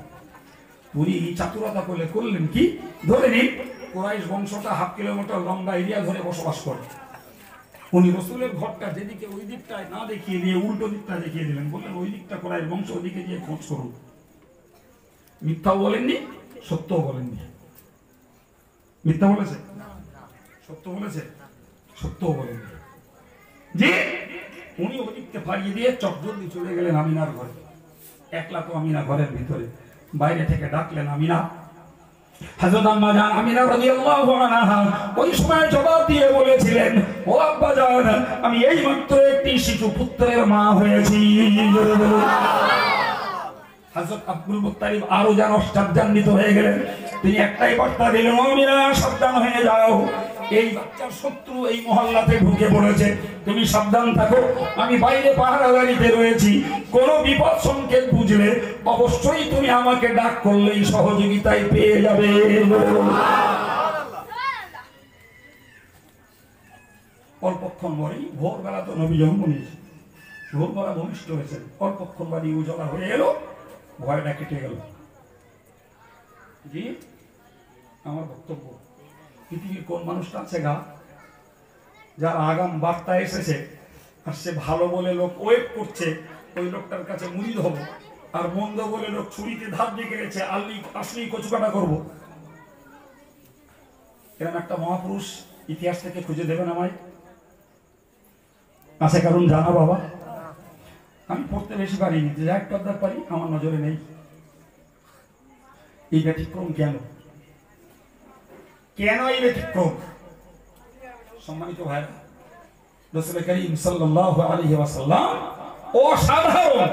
উনি চাতুরতা করলেন কি, ধরে নিন কুরাইশ বংশটা 1/2 কিলোমিটার লম্বা এরিয়া ধরে বসবাস করে। উনি রসুলের ঘরটা যেদিকে ওই দিকটায় না দেখিয়ে দিয়ে উল্টো দিকটা দেখিয়ে দিলেন, বললেন ওই দিকটা কুরাইশ বংশ, ওইদিকে গিয়ে খোঁজ করুন। মিথ্যাও বলেননি, সত্যও বলেননি। মিথ্যা বলেছে? সত্য বলেছে? সত্যও বলেননি। যে উনি ওই দিককে ফাড়িয়ে দিয়ে চটজলদি চলে গেলেন আমিনার ঘরে। একলা তো আমিনা ঘরের ভিতরে, বাইরে থেকে ডাকলেন আমিনা। হযরত আম্মা জান আমিনা রাদিয়াল্লাহু আনহা ওই সময় জবাব দিয়ে বলেছিলেন, ও আব্বা জান, আমি এই মাত্র একটি শিশু পুত্রের মা হয়েছি। হযরত আব্দুল মুত্তালিব আরো যেন সাবধানিত হয়ে গেলেন। তিনি একটাই বার্তা দিলেন, আমিনা সাবধান হয়ে যাও, এই বাচ্চার শত্রু এই মহল্লাতে ঢুকে পড়েছে, তুমি সাবধান থাকো। আমি বাইরে পাহারাদারিতে রয়েছি, কোনো বিপদ সংকেত বুঝলে অবশ্যই তুমি আমাকে ডাক করলেই সহযোগিতায় পেয়ে যাবে। অল্পক্ষণ পরেই ভোরবেলা তো নবী জন্ম নিয়েছে, ভোরবেলা ভূমিষ্ঠ হয়েছে, অল্পক্ষণ বাড়ি উজালা হয়ে এলো, ভয়টা কেটে গেল। জি আমার বক্তব্য, পৃথিবীর কোন মানুষটা আছে গা যার আগাম বার্তা এসেছে আর সে ভালো বলে লোক ওয়েট করছে ওই লোকটার কাছে মুড়িদ হবো, আর মন্দ বলে লোক ছুরিতে ধাপ দিয়ে গেছে আসলি কচুকাটা করবো? এরকম একটা মহাপুরুষ ইতিহাস থেকে খুঁজে দেবেন আমায়? আছে কারণ জানা বাবা? আমি পড়তে বেশি পারিনি, যে একটা অধ্যায় পারি আমার নজরে নেই। এই ব্যতিক্রম কেন? কেন এই ব্যতিক্রম? সম্মানিত ভাই, রাসূল করিম সাল্লাল্লাহু আলাইহি ওয়াসাল্লাম অসাধারণ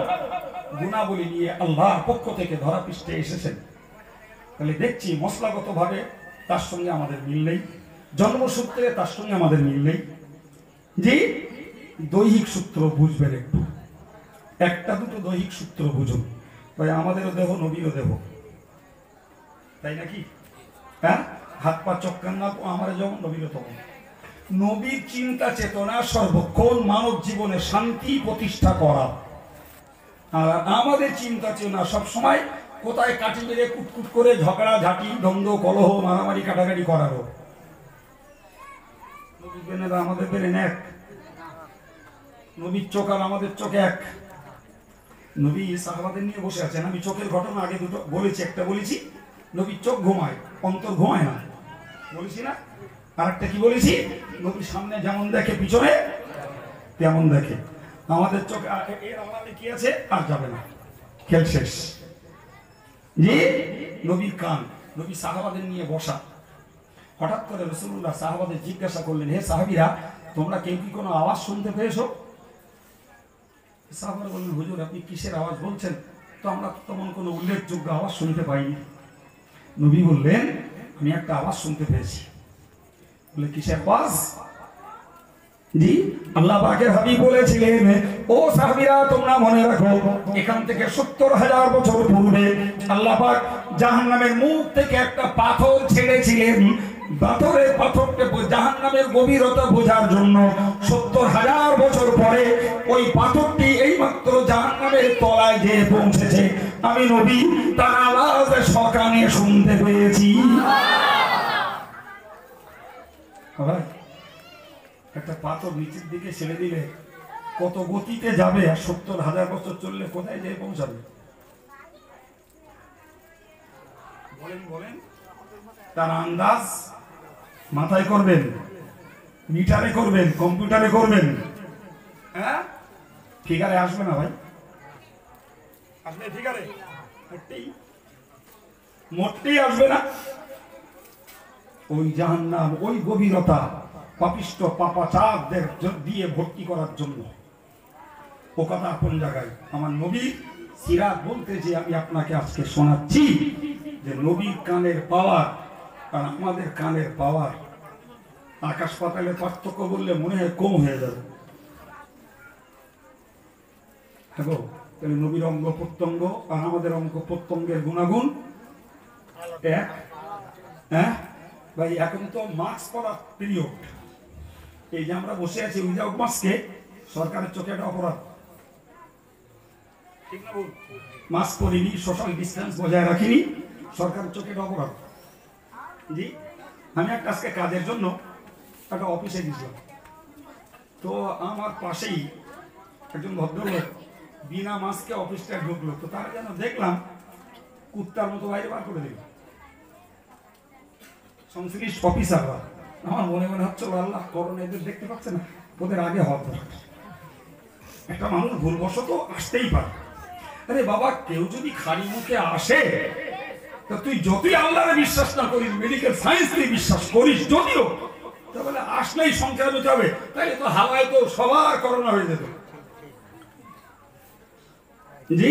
গুণাবলী নিয়ে আল্লাহর পক্ষ থেকে ধরা পৃষ্ঠে এসেছেন। তাহলে দেখছি মশলাগতভাবে তার সঙ্গে আমাদের মিল নেই, জন্মসূত্রে তার সঙ্গে আমাদের মিল নেই। যে দৈহিক সূত্র বুঝবেন, একটু একটা দুটো দৈহিক সূত্র বুঝুন। তাই আমাদেরও দেহ নবীরও দেহ, তাই নাকি? হ্যাঁ, হাত পা চক্কান না আমার যেমন নবীরও তখন। নবীর চিন্তা চেতনা সর্বক্ষণ মানব জীবনে শান্তি প্রতিষ্ঠা করা, আর আমাদের চিন্তা চেতনা সবসময় কোথায় কাটি মেরে কুটকুট করে ঝগড়া ঝাঁটি দ্বন্দ্ব কলহ মারামারি কাটাকাটি করারও। নবীর বেনেরা আমাদের বেরেন এক, নবীর চোখ আর আমাদের চোখ এক। নবী সাহাবাদের নিয়ে বসে আছেন, আমি চোখের ঘটনা আগে দুটো বলেছি, একটা বলেছি নবীর চোখ ঘুমায় অন্তর ঘুমায় না, বলেছি না? আর একটা কি বলেছি, নবীর সামনে যেমন দেখে পিছনে তেমন দেখে। আমাদের চোখ এর আমাদের কি আছে আর যাবে না, খেল শেষ। জি নবীর কান, নবী সাহাবাদের নিয়ে বসা। হঠাৎ করে রাসূলুল্লাহ সাহাবাদের জিজ্ঞাসা করলেন, হে সাহাবীরা, তোমরা কেউ কি কোনো আওয়াজ শুনতে পেয়েছো? সাহাবারা বললেন, হুজুর আপনি কিসের আওয়াজ বলছেন? তো আমরা তেমন কোনো উল্লেখযোগ্য আওয়াজ শুনতে পাইনি। নবী বললেন, আমি একটা আওয়াজ শুনতে পেয়েছি। বলে কিসের আওয়াজ? জি আল্লাহ পাকের হাবিব বলেছিলেন, ও সাহাবীরা তোমরা মনে রাখো, এখান থেকে 70,000 বছর পূর্বে আল্লাহ পাক জাহান্নামের মুখ থেকে একটা পাথর ছেড়েছিলেন। পাথরকে জাহান্নামের গভীরতা বোঝার জন্য 70,000 বছর পরে ওই পাথরটি এইমাত্র জাহান্নামের তলায় যেয়ে পৌঁছেছে। আমি নবী তার আওয়াজ সকানে শুনতে পেয়েছি। একটা পাথর নিচের দিকে ছেড়ে দিলে কত গতিতে যাবে, আর 70,000 বছর চললে কোথায় যেয়ে পৌঁছাবে? বলেন বলেন, তার আন্দাজ মাথায় করবেন, মিটারে করবেন, কম্পিউটারে করবেন, হ্যাঁ ফিগারে আসবে না ভাই, আসবে ফিগারে মোটেই আসবে না। ওই জাহান্নাম, ওই গভীরতা পাপিষ্ট পাপাচারদের দিয়ে ভর্তি করার জন্য। ও কথা কোন জায়গায়? আমার নবী সিরাত বলতে যে আমি আপনাকে আজকে শোনাচ্ছি যে নবীর কানের পাওয়ার আর আমাদের কানের পাওয়ার আকাশ পাতালের পার্থক্য বললে মনে হয় কম হয়ে যাবে। হ্যাঁ, তাহলে নবীর অঙ্গ প্রত্যঙ্গ আর আমাদের অঙ্গ প্রত্যঙ্গের গুণাগুণ এক। হ্যাঁ ভাই, এখন তো মাস্ক পরার পিরিয়ড। এই যে আমরা বসে আছি উইদাউট মাস্কে সরকারের চোখে একটা অপরাধ, ঠিক না? মাস্ক পরিনি, সোশ্যাল ডিস্টেন্স বজায় রাখিনি, সরকারের চোখে একটা অপরাধ। জি, আমি একটা আজকে কাজের জন্য একটা অফিসে গেছিলাম, তো আমার পাশেই একজন ভদ্রলোক বিনা মাস্কে অফিসটা ঢুকলো, তো তারা যেন দেখলাম কুত্তার মতো বাইরে বার করে দিল সংশ্লিষ্ট অফিসাররা। আমার মনে মনে হচ্ছিল আল্লাহ করোনা এদের দেখতে পাচ্ছে না, ওদের আগে হওয়ার দরকার। একটা মানুষ ভুলবশত আসতেই পারে। আরে বাবা, কেউ যদি খালি মুখে আসে, তা তুই যতই আল্লাহরে বিশ্বাস না করিস, মেডিকেল সায়েন্স তুই বিশ্বাস করিস যদিও, তাহলে আসলেই সংক্রামিত হবে, তাই তো হাওয়ায় তো সবার করোনা হয়ে যেত। জি,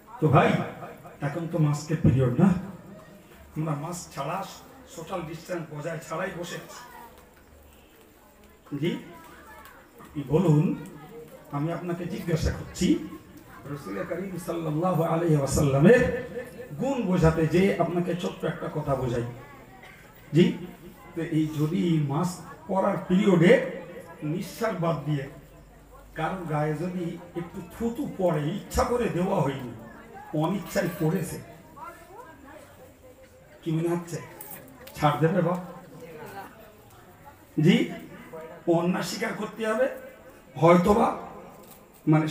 তো ভাই এখন তো মাস্কের পিরিয়ড না, আমরা মাস্ক ছাড়া সোশ্যাল ডিস্টেন্স বজায় ছাড়াই বসে আছি। জি বলুন, আমি আপনাকে জিজ্ঞাসা করছি, রাসূল করিম সাল্লাল্লাহু আলাইহি ওয়াসাল্লামের গুণ বোঝাতে যে আপনাকে ছোট্ট একটা কথা বোঝাই। জি, তো এই যদি মাস্ক পরার পিরিয়ডে নিঃশ্বাস বাদ দিয়ে কারণ গায়ে যদি একটু থুতু পড়ে, ইচ্ছা করে দেওয়া হয়নি, অনিচ্ছায় পড়েছে, কি মনে হচ্ছে ছাড় দেবে বা? জি, অন্যায় স্বীকার করতে হবে, হয়তোবা মানে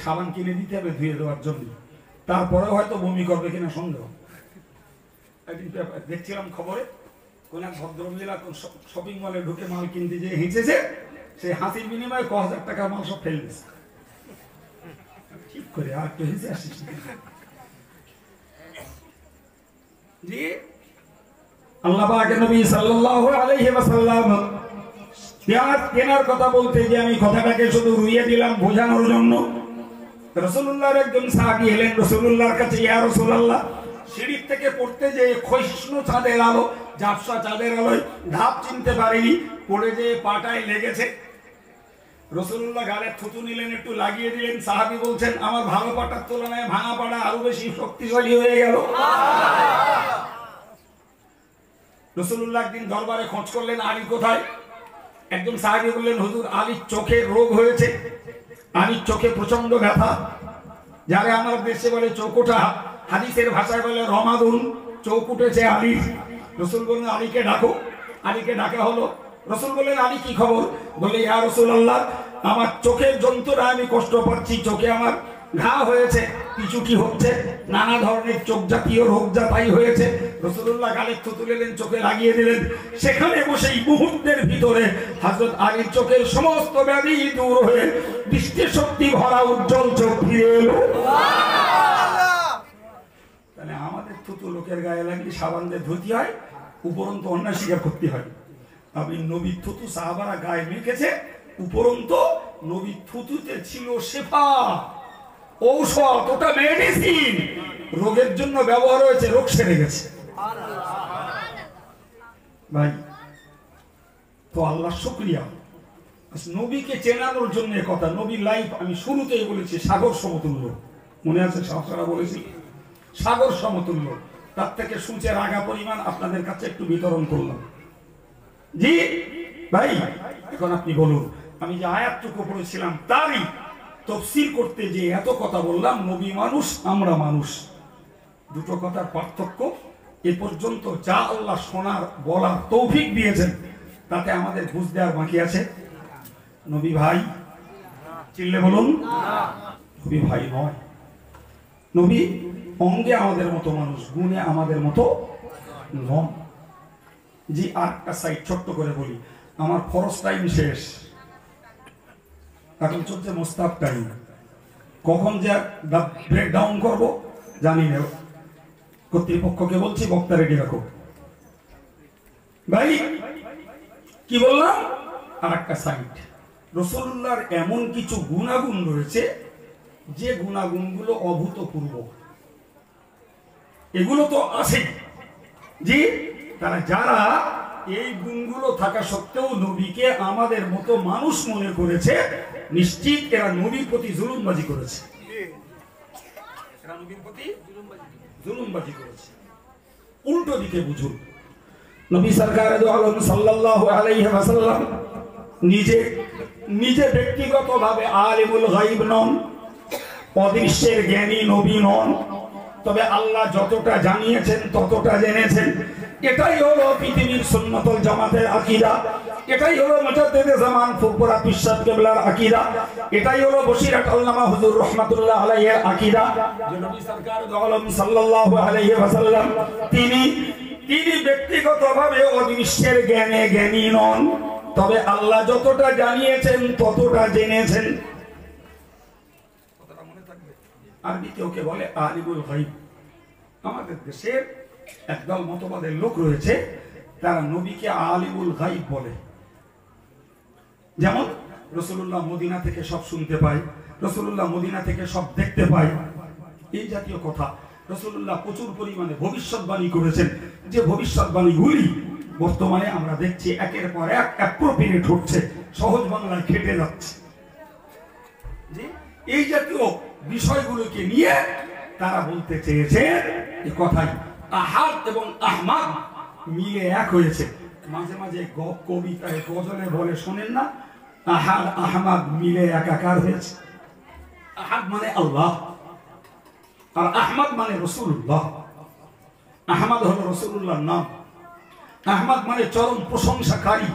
সাবান কিনে দিতে হবে ধুয়ে দেওয়ার জন্য, তারপরে হয়তো বমি করবে কিনা সন্দেহ। একদিন দেখছিলাম খবরে, কোন এক ভদ্রমহিলা শপিং মলে ঢুকে মাল কিনতে যে হেঁচেছে, সেই হাসির বিনিময়ে 1000 টাকার মাল সব ফেলে দিচ্ছে। ঠিক করে আর একটু হেঁচে আসিস। জি, আল্লাহ পাক নবী সাল্লাল্লাহু আলাইহি ওয়াসাল্লাম পেঁয়াজ কেনার কথা বলতে যে আমি কথাটাকে শুধু রুইয়ে দিলাম বোঝানোর জন্য। রাসূলুল্লাহর একজন সাহাবী এলেন রাসূলুল্লাহর কাছে, ইয়া রাসূলুল্লাহ, সিঁড়ির থেকে পড়তে যে ক্ষয়িষ্ণু চাঁদের আলো, ঝাপসা চাঁদের আলোয় ধাপ চিনতে পারিনি, পড়ে যে পাটায় লেগেছে। রাসূলুল্লাহ গালে থুতু নিলেন, একটু লাগিয়ে দিলেন। সাহাবী বলছেন, আমার ভালো পাটার তুলনায় ভাঙা পাটা আরো বেশি শক্তিশালী হয়ে গেল। রাসূলুল্লাহ একদিন দরবারে খোঁজ করলেন, আলী কোথায়? একজন সাহাবী বললেন, হুজুর, আলীর চোখের রোগ হয়েছে, আলীর চোখে প্রচন্ড ব্যথা, যারা আমার দেশে বলে চৌকুটা, হাদিসের ভাষায় বলে রমাদুন, চোখ উঠেছে আলীর। রাসূল বললেন, আলীকে ডাকো। আলীকে ডাকা হলো। রাসূল বললেন, আলী কি খবর? বলে, ইয়া রাসূলুল্লাহ, আমার চোখের যন্ত্রণা, আমি কষ্ট পাচ্ছি, চোখে আমার ঘা হয়েছে, পিছুটি হচ্ছে, নানা ধরনের চোখ জাতীয় রোগ জাতাই হয়েছে। রাসূলুল্লাহ গালে থুতু দিলেন, চোখে লাগিয়ে দিলেন। সেখানে বসেই মুহূর্তের ভিতরে হযরত আলীর চোখের সমস্ত ব্যাধি দূর হয়ে দৃষ্টি শক্তি ভরা উজ্জ্বল চোখ ফিরে এলো। তাহলে আমাদের থুতু লোকের গায়ে লাগলে সাবান দিয়ে ধুতে হয়, উপরন্ত অন্যায় স্বীকার করতে হয়। আপনি নবীর থুতু সাহাবারা গায়ে মেখেছে, উপরন্ত নবীর থুতুতে ছিল শেফা, ঔষধ, ওটা মেডিসিন, রোগের জন্য ব্যবহার হয়েছে, রোগ সেরে গেছে। ভাই, তো আল্লাহ শুকরিয়া, নবীকে চেনানোর জন্য কথা। নবীর লাইফ আমি শুরুতেই বলেছি সাগর সমতুল্য, মনে আছে? শাস্ত্ররা বলেছি সাগর সমতুল্য। তার থেকে সূচের আগা পরিমাণ আপনাদের কাছে একটু বিতরণ করলাম। জি ভাই, এখন আপনি বলুন, আমি যে আয়াতটুকু পড়েছিলাম তারই তাফসীর করতে যে এত কথা বললাম, নবী মানুষ, আমরা মানুষ, দুটো কথার পার্থক্য। এ পর্যন্ত যা আল্লাহ শোনার বলার তৌফিক দিয়েছেন, তাতে আমাদের বুঝতে আর বাকি আছে? নবী ভাই চিল্লে বলুন, নবী ভাই নয়। নবী অঙ্গে আমাদের মতো মানুষ, গুণে আমাদের মতো নন। জি, আর একটা সাইড ছোট্ট করে বলি, আমার ফরজ টাইম শেষ। এখন চলছে মোস্তাক টাইম, কখন যে ব্রেক ডাউন করবো জানি না। কর্তৃপক্ষকে বলছি বক্তা রেডি রাখো। ভাই কি বললাম, আর একটা সাইড, রাসূলুল্লাহর এমন কিছু গুণাগুণ রয়েছে যে গুণাগুণগুলো অভূতপূর্ব। এগুলো তো আছে জি, তারা যারা এই গুণগুলো থাকা সত্ত্বেও নবীকে আমাদের মতো মানুষ মনে করেছে, নিশ্চিত এরা নবীর প্রতি জুলুমবাজি করেছে। এরা নবীর প্রতি জুলুমবাজি করেছে। উল্টো দিকে বুঝুন, নবী সরকার দো আলম সাল্লাল্লাহু আলাইহি ওয়াসাল্লাম নিজে ব্যক্তিগতভাবে আলিমুল গায়ব নন, অদৃশ্যের জ্ঞানী নবী নন, তবে আল্লাহ যতটা জানিয়েছেন ততটা জেনেছেন। এটাই হলো পৃথিবীর সুন্নাতুল জামাতের আকীদা, এটাই হলো মুজাদ্দিদে জামান ফুরফুরা পিরসাদ কিবলার আকীদা, এটাই হলো বশিরাত আল্লামা হুজুর রাহমাতুল্লাহ আলাইহির আকীদা। যে নবী সরকার দো আলম সাল্লাল্লাহু আলাইহি ওয়াসাল্লাম তিনি ব্যক্তিগতভাবে অদৃশ্যের জ্ঞানে জ্ঞানী নন, তবে আল্লাহ যতটা জানিয়েছেন ততটা জেনেছেন। আরবিতে ওকে বলে আলিমুল গায়ব। আমাদের দেশের একদল মতবাদের লোক রয়েছে, তারা নবীকে আলিমুল গায়ব বলে। যেমন রাসূলুল্লাহ মদিনা থেকে সব শুনতে পায়, রাসূলুল্লাহ মদিনা থেকে সব দেখতে পায়, এই জাতীয় কথা। রাসূলুল্লাহ প্রচুর পরিমাণে ভবিষ্যৎবাণী করেছেন, যে ভবিষ্যৎবাণীগুলি বর্তমানে আমরা দেখছি একের পর এক অ্যাপ্রোপ্রিয়েট হচ্ছে, সহজ বাংলায় খেটে যাচ্ছে। যে এই জাতীয় বিষয়গুলোকে নিয়ে তারা বলতে চেয়েছে এই কথাই, আহাদ এবং আহমাদ মিলে এক হয়েছে। মাঝে মাঝে কবিতায় গজলে বলে শোনেন না, আহাদ আহমাদ মিলে একাকার হয়েছে। আহাদ মানে আল্লাহ আর আহমদ মানে রাসূলুল্লাহ। আহমদ হলো রাসূলুল্লাহর নাম, আহমদ মানে চরম প্রশংসাকারী।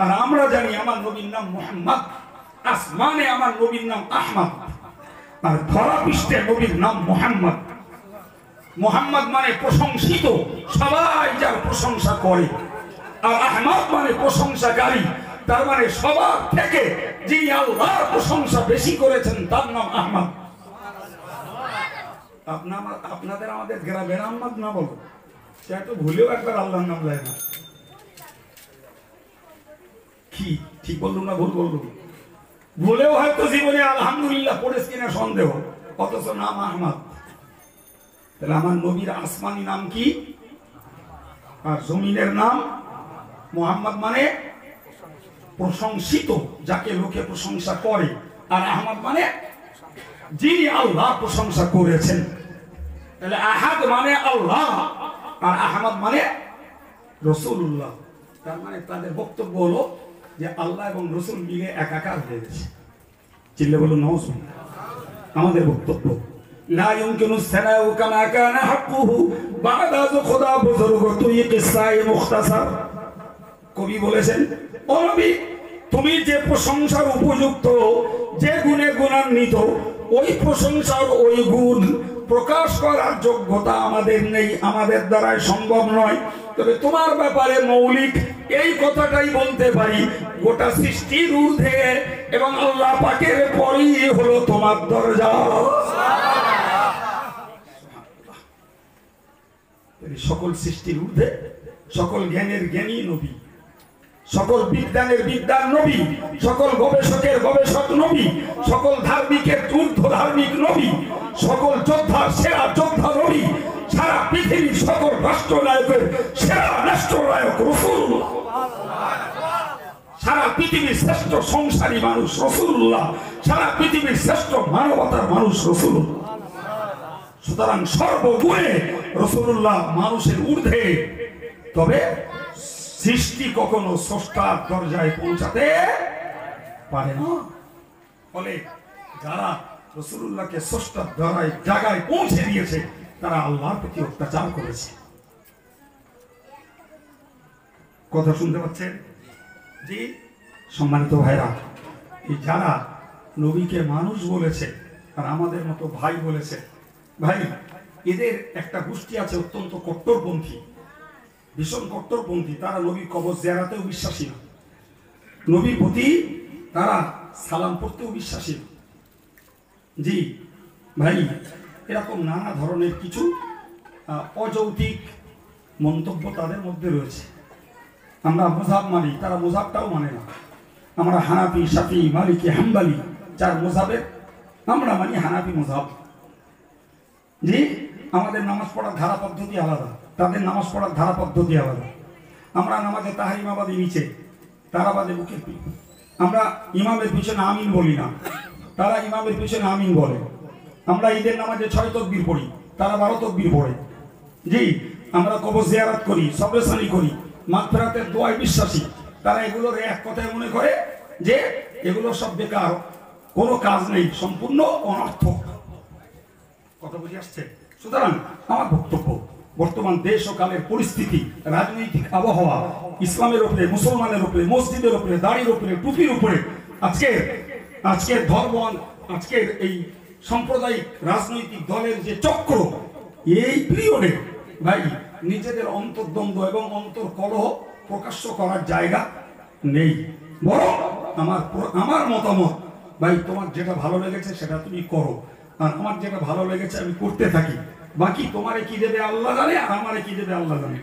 আর আমরা জানি আমার নবীর নাম মুহাম্মদ, আসমানে আমার নবীর নাম আহমদ, আর ধরা পৃষ্ঠে নবীর নাম মুহাম্মদ। মুহাম্মদ মানে প্রশংসিত, সবাই যার প্রশংসা করে, আর আহমদ মানে প্রশংসাকারী, তার মানে সবার থেকে যিনি আল্লাহর প্রশংসা বেশি করেছেন তার নাম আহমদ। আপনাদের আমাদের গ্রামের আহমদ না বলো, সে তো ভুলেও একবার আল্লাহর নাম নেয় না। কি ঠিক বললুম না ভুল বললুম? ভুলেও হয়তো জীবনে আলহামদুলিল্লাহ পড়েছে কিনা সন্দেহ, অথচ নাম আহমদ। তাহলে আমার নবীর আসমানি নাম কি আর জমিনের নাম মুহাম্মদ, মানে প্রশংসিত, যাকে লোকে প্রশংসা করে, আর আহমদ মানে যিনি আল্লাহ প্রশংসা করেছেন। তাহলে আহাদ মানে আল্লাহ আর আহমদ মানে রাসূলুল্লাহ। তার মানে তাদের বক্তব্য হলো যে আল্লাহ এবং রাসূল মিলে একাকার হয়ে গেছে। চিল্লে বলুন নাউজুবিল্লাহ। আমাদের বক্তব্য লা ইউমকিনু সানাউ কামা কানা হাক্কুহু বাদা খুদা বুজুর্গ তুই কিসায়ে মুখতাসার। কবি বলেছেন, ও নবী তুমি যে প্রশংসার উপযুক্ত, যে গুণে গুণান্বিত, ওই প্রশংসার ওই গুণ প্রকাশ করার যোগ্যতা আমাদের নেই, আমাদের দ্বারাই সম্ভব নয়। তবে তোমার ব্যাপারে মৌলিক এই কথাটাই বলতে পারি, গোটা সৃষ্টির ঊর্ধ্বে এবং আল্লাহ পাকের পরেই হলো তোমার দরজা। সকল সৃষ্টির ঊর্ধ্বে, সকল জ্ঞানের জ্ঞানী নবী, সকল বিজ্ঞানের বিজ্ঞান নবী, সকল গবেষকের গবেষক নবী, সকল ধার্মিকের ঊর্ধ্ব ধার্মিক নবী, সকল যোদ্ধার সেরা যোদ্ধা নবী, সারা পৃথিবীর সকল রাষ্ট্রনায়কের সেরা রাষ্ট্রনায়ক রাসূলুল্লাহ, সারা পৃথিবীর শ্রেষ্ঠ সংসারী মানুষ রাসূলুল্লাহ, সারা পৃথিবীর শ্রেষ্ঠ মানবতার মানুষ রাসূলুল্লাহ। সুতরাং সর্বগুণে রাসূলুল্লাহ মানুষের ঊর্ধ্বে। তবে সৃষ্টি কখনো স্রষ্টার দরজায় পৌঁছাতে পারে না। ফলে যারা রাসূলুল্লাহকে স্রষ্টার জায়গায় পৌঁছে দিয়েছে তারা আল্লাহর প্রতি অত্যাচার করেছে। কথা শুনতে পাচ্ছেন? জি সম্মানিত ভাইরা, এই যারা নবীকে মানুষ বলেছে আর আমাদের মতো ভাই বলেছে, ভাই এদের একটা গোষ্ঠী আছে অত্যন্ত কট্টরপন্থী, ভীষণ কট্টরপন্থী। তারা নবী কবর জিয়ারাতেও বিশ্বাসী না, নবীর প্রতি তারা সালাম পড়তেও বিশ্বাসী। জি ভাই, এরকম নানা ধরনের কিছু অযৌক্তিক মন্তব্য তাদের মধ্যে রয়েছে। আমরা মুযহাব মানি, তারা মুযহাবটাও মানে না। আমরা হানাফি, শাফি, মালিকি, হাম্বলি, চার মুযহাবের আমরা মানি হানাফি মুযহাব। জি, আমাদের নামাজ পড়ার ধারা পদ্ধতি আলাদা, তাদের নামাজ পড়ার ধারা পদ্ধতি আলাদা। আমরা নামাজে তাহরিমাবাদী নিচে, তারা বাদে বুকের পিঠ। আমরা ইমামের পিছনে আমিন বলি না, তারা ইমামের পিছনে আমিন বলে। আমরা ঈদের নামাজে 6 তাকবীর পড়ি, তারা 12 তাকবীর পড়ে। জি, আমরা কবর জিয়ারত করি, সবরেসানি করি, মাগফিরাতের দোয়ায় বিশ্বাসী। তারা এগুলোর এক কথায় মনে করে যে এগুলো সব বেকার, কোনো কাজ নেই, সম্পূর্ণ অনর্থক। কথা বুঝে আসছে? সুতরাং আমার বক্তব্য, বর্তমান দেশ ও কালের পরিস্থিতি, রাজনৈতিক আবহাওয়া, ইসলামের উপরে, মুসলমানের উপরে, মসজিদের উপরে, দাড়ির উপরে, টুপির উপরে, আজকের ধর্ম, আজকের এই সাম্প্রদায়িক রাজনৈতিক দলের যে চক্র, এই পিরিয়ডে ভাই নিজেদের অন্তর্দ্বন্দ্ব এবং অন্তর্কলহ প্রকাশ্য করার জায়গা নেই। বরং আমার মতামত, ভাই তোমার যেটা ভালো লেগেছে সেটা তুমি করো, আর আমার যেটা ভালো লেগেছে আমি করতে থাকি। বাকি তোমারে কি দেবে আল্লাহ জানে, আর আমারে কি দেবে আল্লাহ জানে।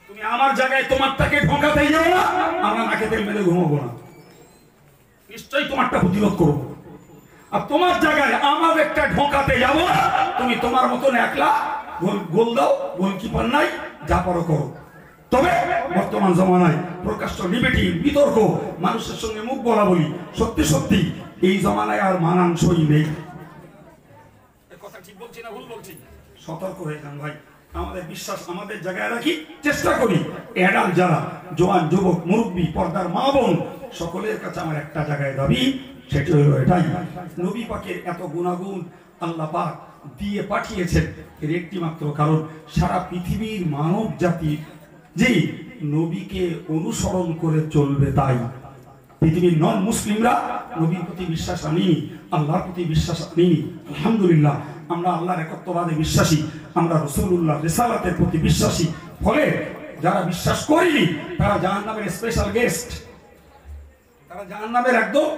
তুমি আমার জায়গায় তোমারটাকে ঢোকাতে যাবে না, আমরা নাকে তেল মেরে ঘুমাবো না, নিশ্চয়ই তোমারটা প্রতিরোধ করবো। আর তোমার জায়গায় আমার একটা ঢোকাতে যাবো না, তুমি তোমার মতন একলা গোল দাও, গোলকিপার নাই, যা পারো করো। তবে বর্তমান জমানায় প্রকাশ্য ডিবেটিং, বিতর্ক, মানুষের সঙ্গে মুখ বলা বলি, সত্যি সত্যি এই জমানায় আর মানানসই নেই। কথা ঠিক বলছি না ভুল বলছি? সতর্ক হয়ে যান ভাই। আমাদের বিশ্বাস আমাদের জায়গায় রাখি, চেষ্টা করি। এডাল যারা জওয়ান, যুবক, মুরব্বী, পর্দার মা বোন, সকলের কাছে আমার একটা জায়গায় দাবি, সেটা হলো এটাই, নবী পাকের এত গুণাগুণ আল্লাহ পাক দিয়ে পাঠিয়েছেন এর একটি মাত্র কারণ, সারা পৃথিবীর মানব জাতি যে নবীকে অনুসরণ করে চলবে। তাই পৃথিবীর নন মুসলিমরা নবীর প্রতি বিশ্বাস আনিনি, আল্লাহর প্রতি বিশ্বাস আনিনি। আলহামদুলিল্লাহ, আমরা আল্লাহর একত্ববাদে বিশ্বাসী, আমরা রাসূলুল্লাহ রিসালাতের প্রতি বিশ্বাসী। ফলে যারা বিশ্বাস করেনি তারা জাহান্নামের স্পেশাল গেস্ট, তারা জাহান্নামের একদম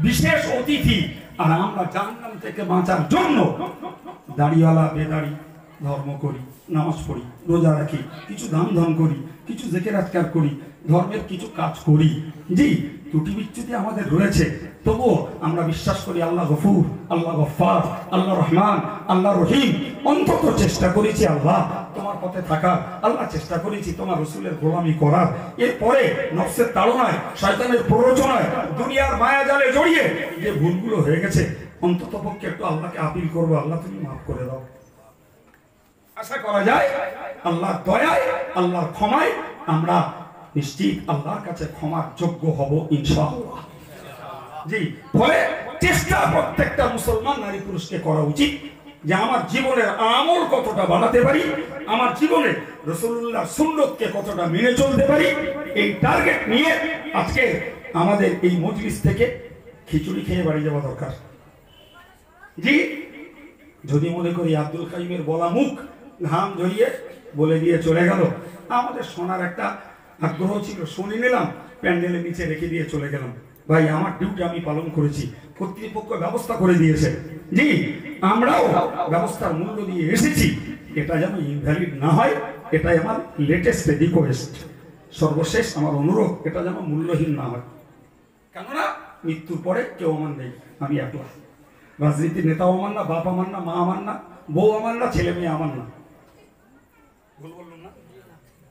বিশেষ অতিথি। আর আমরা জাহান্নাম থেকে বাঁচার জন্য দাড়িওয়ালা বেদাড়ি ধর্ম করি, নামাজ পড়ি, রোজা রাখি, কিছু দান ধ্যান করি, কিছু জিকির আজকার করি, ধর্মের কিছু কাজ করি। জি, ত্রুটি বিচ্যুতি আমাদের রয়েছে, তবুও আমরা বিশ্বাস করি আল্লাহ গফুর, আল্লাহ গফফার, আল্লাহ রহমান, আল্লাহ রহিম। অন্তত চেষ্টা করেছি আল্লাহ তোমার পথে থাকার, আল্লাহ চেষ্টা করেছি তোমার রাসূলের গোলামি করার। এরপরে নফসের তাড়নায়, শয়তানের প্ররোচনায়, দুনিয়ার মায়াজালে জড়িয়ে যে ভুলগুলো হয়ে গেছে, অন্তত পক্ষে একটু আল্লাহকে আপিল করবো, আল্লাহ তুমি মাফ করে দাও। আশা করা যায় আল্লাহর দয়ায়, আল্লাহর ক্ষমায় আমরা নিশ্চিত আল্লাহর কাছে ক্ষমার যোগ্য হব ইনশাআল্লাহ। জি, ফলে চেষ্টা প্রত্যেকটা মুসলমান নারী পুরুষকে করা উচিত যে আমার জীবনের আমল কতটা বাড়াতে পারি, আমার জীবনে রাসূলুল্লাহর সুন্নতকে কতটা মেনে চলতে পারি, এই টার্গেট নিয়ে আজকে আমাদের এই মজলিস থেকে খিচুড়ি খেয়ে বাড়ি যাওয়া দরকার। জি, যদি মনে করি আব্দুল কাইমের বলা মুখ ঘাম ঝরিয়ে বলে দিয়ে চলে গেল, আমাদের শোনার একটা আগ্রহ ছিল, শুনে নিলাম, প্যান্ডেলের নিচে রেখে দিয়ে চলে গেলাম। ভাই, আমার ডিউটি আমি পালন করেছি, কর্তৃপক্ষ ব্যবস্থা করে দিয়েছে। জি, আমরাও ব্যবস্থার মূল্য দিয়ে এসেছি, এটা যেন ইনভ্যালিড না হয়, এটাই আমার লেটেস্ট রিকোয়েস্ট, সর্বশেষ আমার অনুরোধ, এটা যেন মূল্যহীন না হয়। কেননা মৃত্যুর পরে কেউ আমার নেই, আমি একলা। রাজনীতির নেতাও আমার না, বাপ আমার না, মা আমার না, বউ আমার না, ছেলে মেয়ে আমার না, ভুল বললাম না?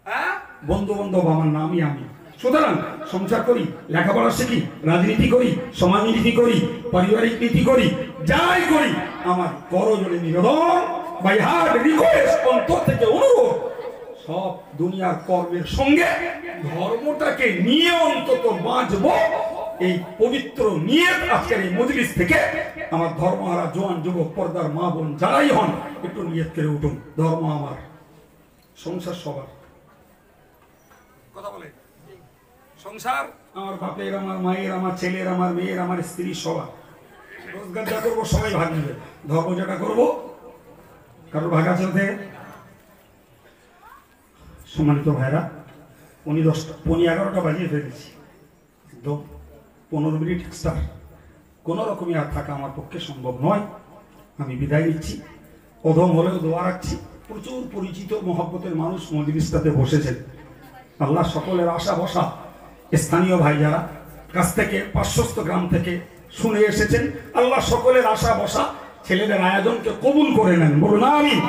হ্যাঁ, বন্ধু বান্ধব আমার না, আমি। সুতরাং সংসার করি, লেখাপড়া শিখি, রাজনীতি করি, সমাজনীতি করি, পারিবারিক নীতি করি, যাই করি, আমার করজোড়ে নিবেদন, বাই হার্ট রিকোয়েস্ট, অন্তর থেকে অনুরোধ, সব দুনিয়ার কর্মের সঙ্গে ধর্মটাকে নিয়ে অন্তত বাঁচবো। এই পবিত্র নিয়ত আজকের এই মজলিস থেকে আমার ধর্মহারা জওয়ান যুবক, পর্দার মা বোন যারাই হন, একটু নিয়ত করে উঠুন, ধর্ম আমার, সংসার সবার। কথা বলে সংসার আমার বাপের, আমার মায়ের, আমার ছেলের, আমার মেয়ের, আমার স্ত্রী, সবার। রোজগার যা করবো সবাই ভাগ নেবে, ধর্ম যেটা করবো কারোর ভাগ আছে ওতে। সম্মানিত ভাইরা, 11:11 বাজিয়ে ফেলেছি, 15 মিনিট এক্সট্রা কোনো রকমই আর থাকা আমার পক্ষে সম্ভব নয়। আমি বিদায় নিচ্ছি। অধম হলেও দোয়া রাখছি। প্রচুর পরিচিত মহব্বতের মানুষ মজলিসটাতে বসেছেন। আল্লাহ সকলের আশা বসা স্থানীয় ভাই যারা কাছ থেকে 500 গ্রাম থেকে শুনে এসেছেন, আল্লাহ সকলের আশা বসা ছেলেদের আয়োজনকে কবুল করে নেন, বলুন আমিন।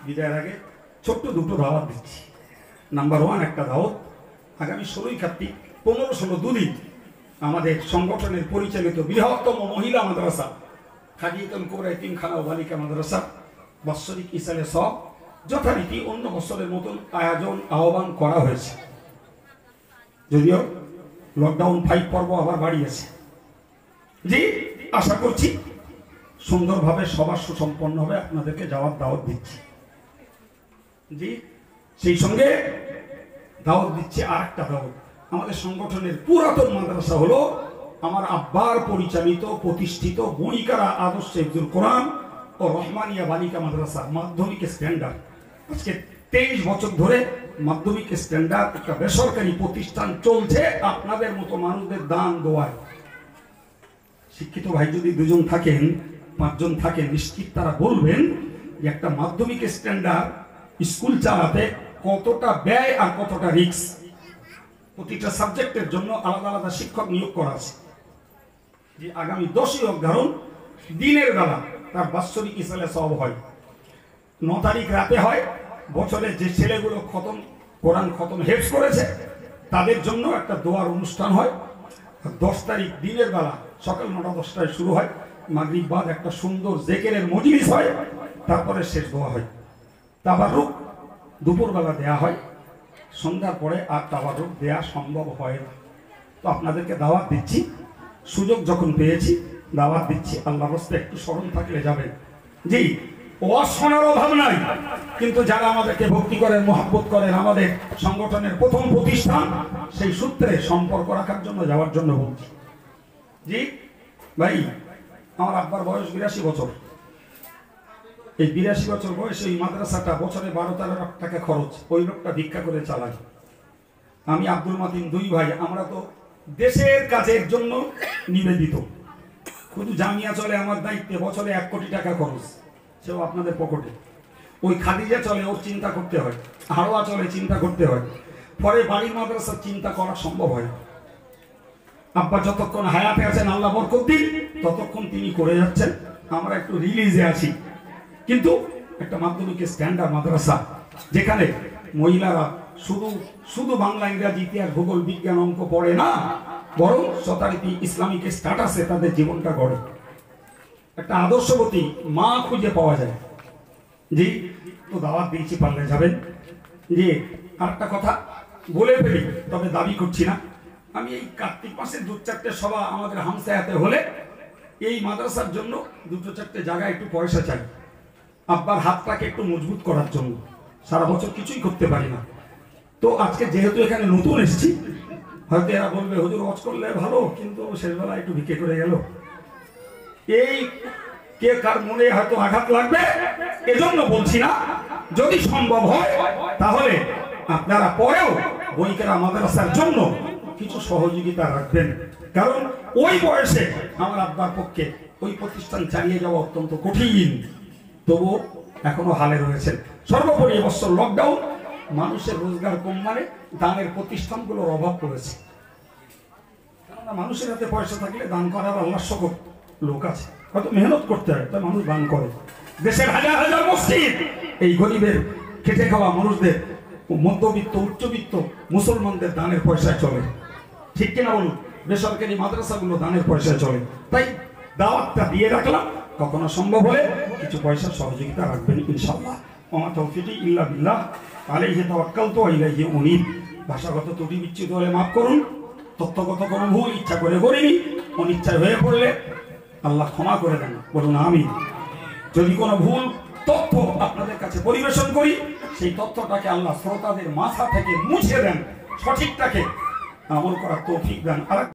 বিদায়ের আগে ছোট্ট দুটো দাওয়াত দিচ্ছি। নাম্বার 1 একটা দাওয়াত, আগামী 16 কার্তিক 15-16 দুদিন আমাদের সংগঠনের পরিচালিত বৃহত্তম মহিলা মাদ্রাসা খাদিয়াতুল কুবরা এতিমখানা ও বালিকা মাদ্রাসা বাৎসরিক ইসালে সব যথারীতি অন্য বছরের মতন আয়োজন আহ্বান করা হয়েছে। যদিও লকডাউন 5 পর্ব আবার বাড়িয়েছে। জি, আশা করছি সুন্দরভাবে সবার সুসম্পন্ন হবে। আপনাদেরকে যাওয়ার দাওয়াত দিচ্ছি। জি, সেই সঙ্গে দাওয়াত দিচ্ছে আর একটা দাওয়াত। আমাদের সংগঠনের পুরাতন মাদ্রাসা হলো আমার আব্বার পরিচালিত প্রতিষ্ঠিত বণিকারা আদর্শ হিফজুল কোরআন ও রহমানিয়া বালিকা মাদ্রাসা মাধ্যমিক স্ট্যান্ডার্ড। আজকে 23 বছর ধরে মাধ্যমিক স্ট্যান্ডার্ড একটা বেসরকারি প্রতিষ্ঠান চলছে আপনাদের মতো মানুষদের দান দোয়ায়। শিক্ষিত ভাই যদি 2 জন থাকেন 5 জন থাকেন, নিশ্চিত তারা বলবেন যে একটা মাধ্যমিক স্ট্যান্ডার্ড স্কুল চালাতে কতটা ব্যয় আর কতটা রিস্ক। প্রতিটা সাবজেক্টের জন্য আলাদা আলাদা শিক্ষক নিয়োগ করা আছে। যে আগামী 10ই অগ্রহায়ণ দিনের বেলা তার বাৎসরিক ইসালে সব হয়। 9 তারিখ রাতে হয়। বছরে যে ছেলেগুলো কোরআন খতম হেফজ করেছে তাদের জন্য একটা দোয়ার অনুষ্ঠান হয়। 10 তারিখ দিনের বেলা সকাল 9টা-10টায় শুরু হয়। মাগরিব বাদ একটা সুন্দর জিকিরের মজলিস হয়, তারপরে শেষ দোয়া হয়। তাবারুক দুপুরবেলা দেয়া হয়, সন্ধ্যার পরে আর তাবারুক দেয়া সম্ভব হয় না। তো আপনাদেরকে দাওয়াত দিচ্ছি, সুযোগ যখন পেয়েছি দাওয়াত দিচ্ছি। আল্লাহর রাস্তায় একটু স্মরণ থাকলে যাবেন। জি, ওয়াজ শোনার অভাব নাই, কিন্তু যারা আমাদেরকে ভক্তি করেন মহব্বত করেন আমাদের সংগঠনের প্রথম প্রতিষ্ঠান, সেই সূত্রে সম্পর্ক রাখার জন্য যাওয়ার জন্য বলছি। জি ভাই, আমার আব্বার বয়স 82 বছর। এই 82 বছর বয়সে এই মাদ্রাসাটা বছরে 12-13 লাখ টাকা খরচ, ওই লোকটা ভিক্ষা করে চালায়। আমি আব্দুল মাতিন 2 ভাই, আমরা তো দেশের কাজের জন্য নিবেদিত। শুধু জামিয়া চলে আমার দায়িত্বে, বছরে 1 কোটি টাকা খরচ, সেও আপনাদের পকেটে। ওই খাদিজা চলে, ওর চিন্তা করতে হয়। হাওয়া চলে, চিন্তা করতে হয়। পরে বাড়ির মাদ্রাসার চিন্তা করা সম্ভব হয়। আব্বা যতক্ষণ হায়াতে আছেন আল্লাহ বরকত দিন, ততক্ষণ তিনি করে যাচ্ছেন। আমরা একটু রিলিজে আছি, কিন্তু একটা মাধ্যমিক স্ট্যান্ডার্ড মাদ্রাসা যেখানে মহিলারা শুধু বাংলা, ইংরাজি, ইতিহাস, ভূগোল, বিজ্ঞান, অঙ্ক পড়ে না, বরং যথারীতি ইসলামিক স্ট্যাটাসে তাদের জীবনটা গড়ে। একটা আদর্শবতী মা খুঁজে পাওয়া যায়। জি, তো দাওয়াত দিয়েছি, পারলে যাবেন। জি, আরেকটা কথা বলে ফেলি, তবে দাবি করছি না। আমি এই কার্তিক মাসে 2-4টে সভা আমাদের হামসায়াতে হলে এই মাদ্রাসার জন্য 2-4টে জায়গায় একটু পয়সা চাই, আব্বার হাতটাকে একটু মজবুত করার জন্য। সারা বছর কিছুই করতে পারি না। তো আজকে যেহেতু এখানে নতুন এসেছি, হয়তো এরা বলবে হুজুর ওয়াজ করলে ভালো, কিন্তু শেষবেলা একটু ভিক্ষে করে গেল। এই কে কার মনে হয়তো আঘাত লাগবে, এজন্য বলছি না। যদি সম্ভব হয় তাহলে আপনারা পরেও বণিকেরা মাদ্রাসার জন্য কিছু সহযোগিতা রাখবেন, কারণ ওই বয়সে আমার আব্বার পক্ষে ওই প্রতিষ্ঠান চালিয়ে যাওয়া অত্যন্ত কঠিন। তবু এখনো হালে রয়েছেন। সর্বোপরি এবছর লকডাউন, মানুষের রোজগার কম, মানে দানের প্রতিষ্ঠানগুলোর অভাব পড়েছে। কেননা মানুষের হাতে পয়সা থাকলে দান করার আল্লাহর শকর লোক আছে, হয়তো মেহনত করতে হয়, তাই মানুষ দান করে। দেশের হাজার হাজার মসজিদ এই গরিবের খেটে খাওয়া মানুষদের, মধ্যবিত্ত উচ্চবিত্ত মুসলমানদের দানের পয়সায় চলে, ঠিক কিনা বলুন? বেসরকারি মাদ্রাসাগুলো দানের পয়সায় চলে। তাই দাওয়াতটা দিয়ে রাখলাম, কখনো সম্ভব হলে কিছু পয়সার সহযোগিতা রাখবেন ইনশাআল্লাহ। ওয়া তাওফিকি ইল্লা বিল্লাহ, আলাইহি তাওয়াক্কালতু ওয়া ইলাইহি উনীব। ভাষাগত ত্রুটি বিচ্যুত হলে মাফ করুন। তথ্যগত কোনো ভুল ইচ্ছা করে করিনি, অনিচ্ছায় হয়ে পড়লে আল্লাহ ক্ষমা করে দেন, বলুন আমিন। যদি কোনো ভুল তথ্য আপনাদের কাছে পরিবেশন করি, সেই তথ্যটাকে আল্লাহ শ্রোতাদের মাথা থেকে মুছে দেন, সঠিকটাকে আমল করার তৌফিক দেন।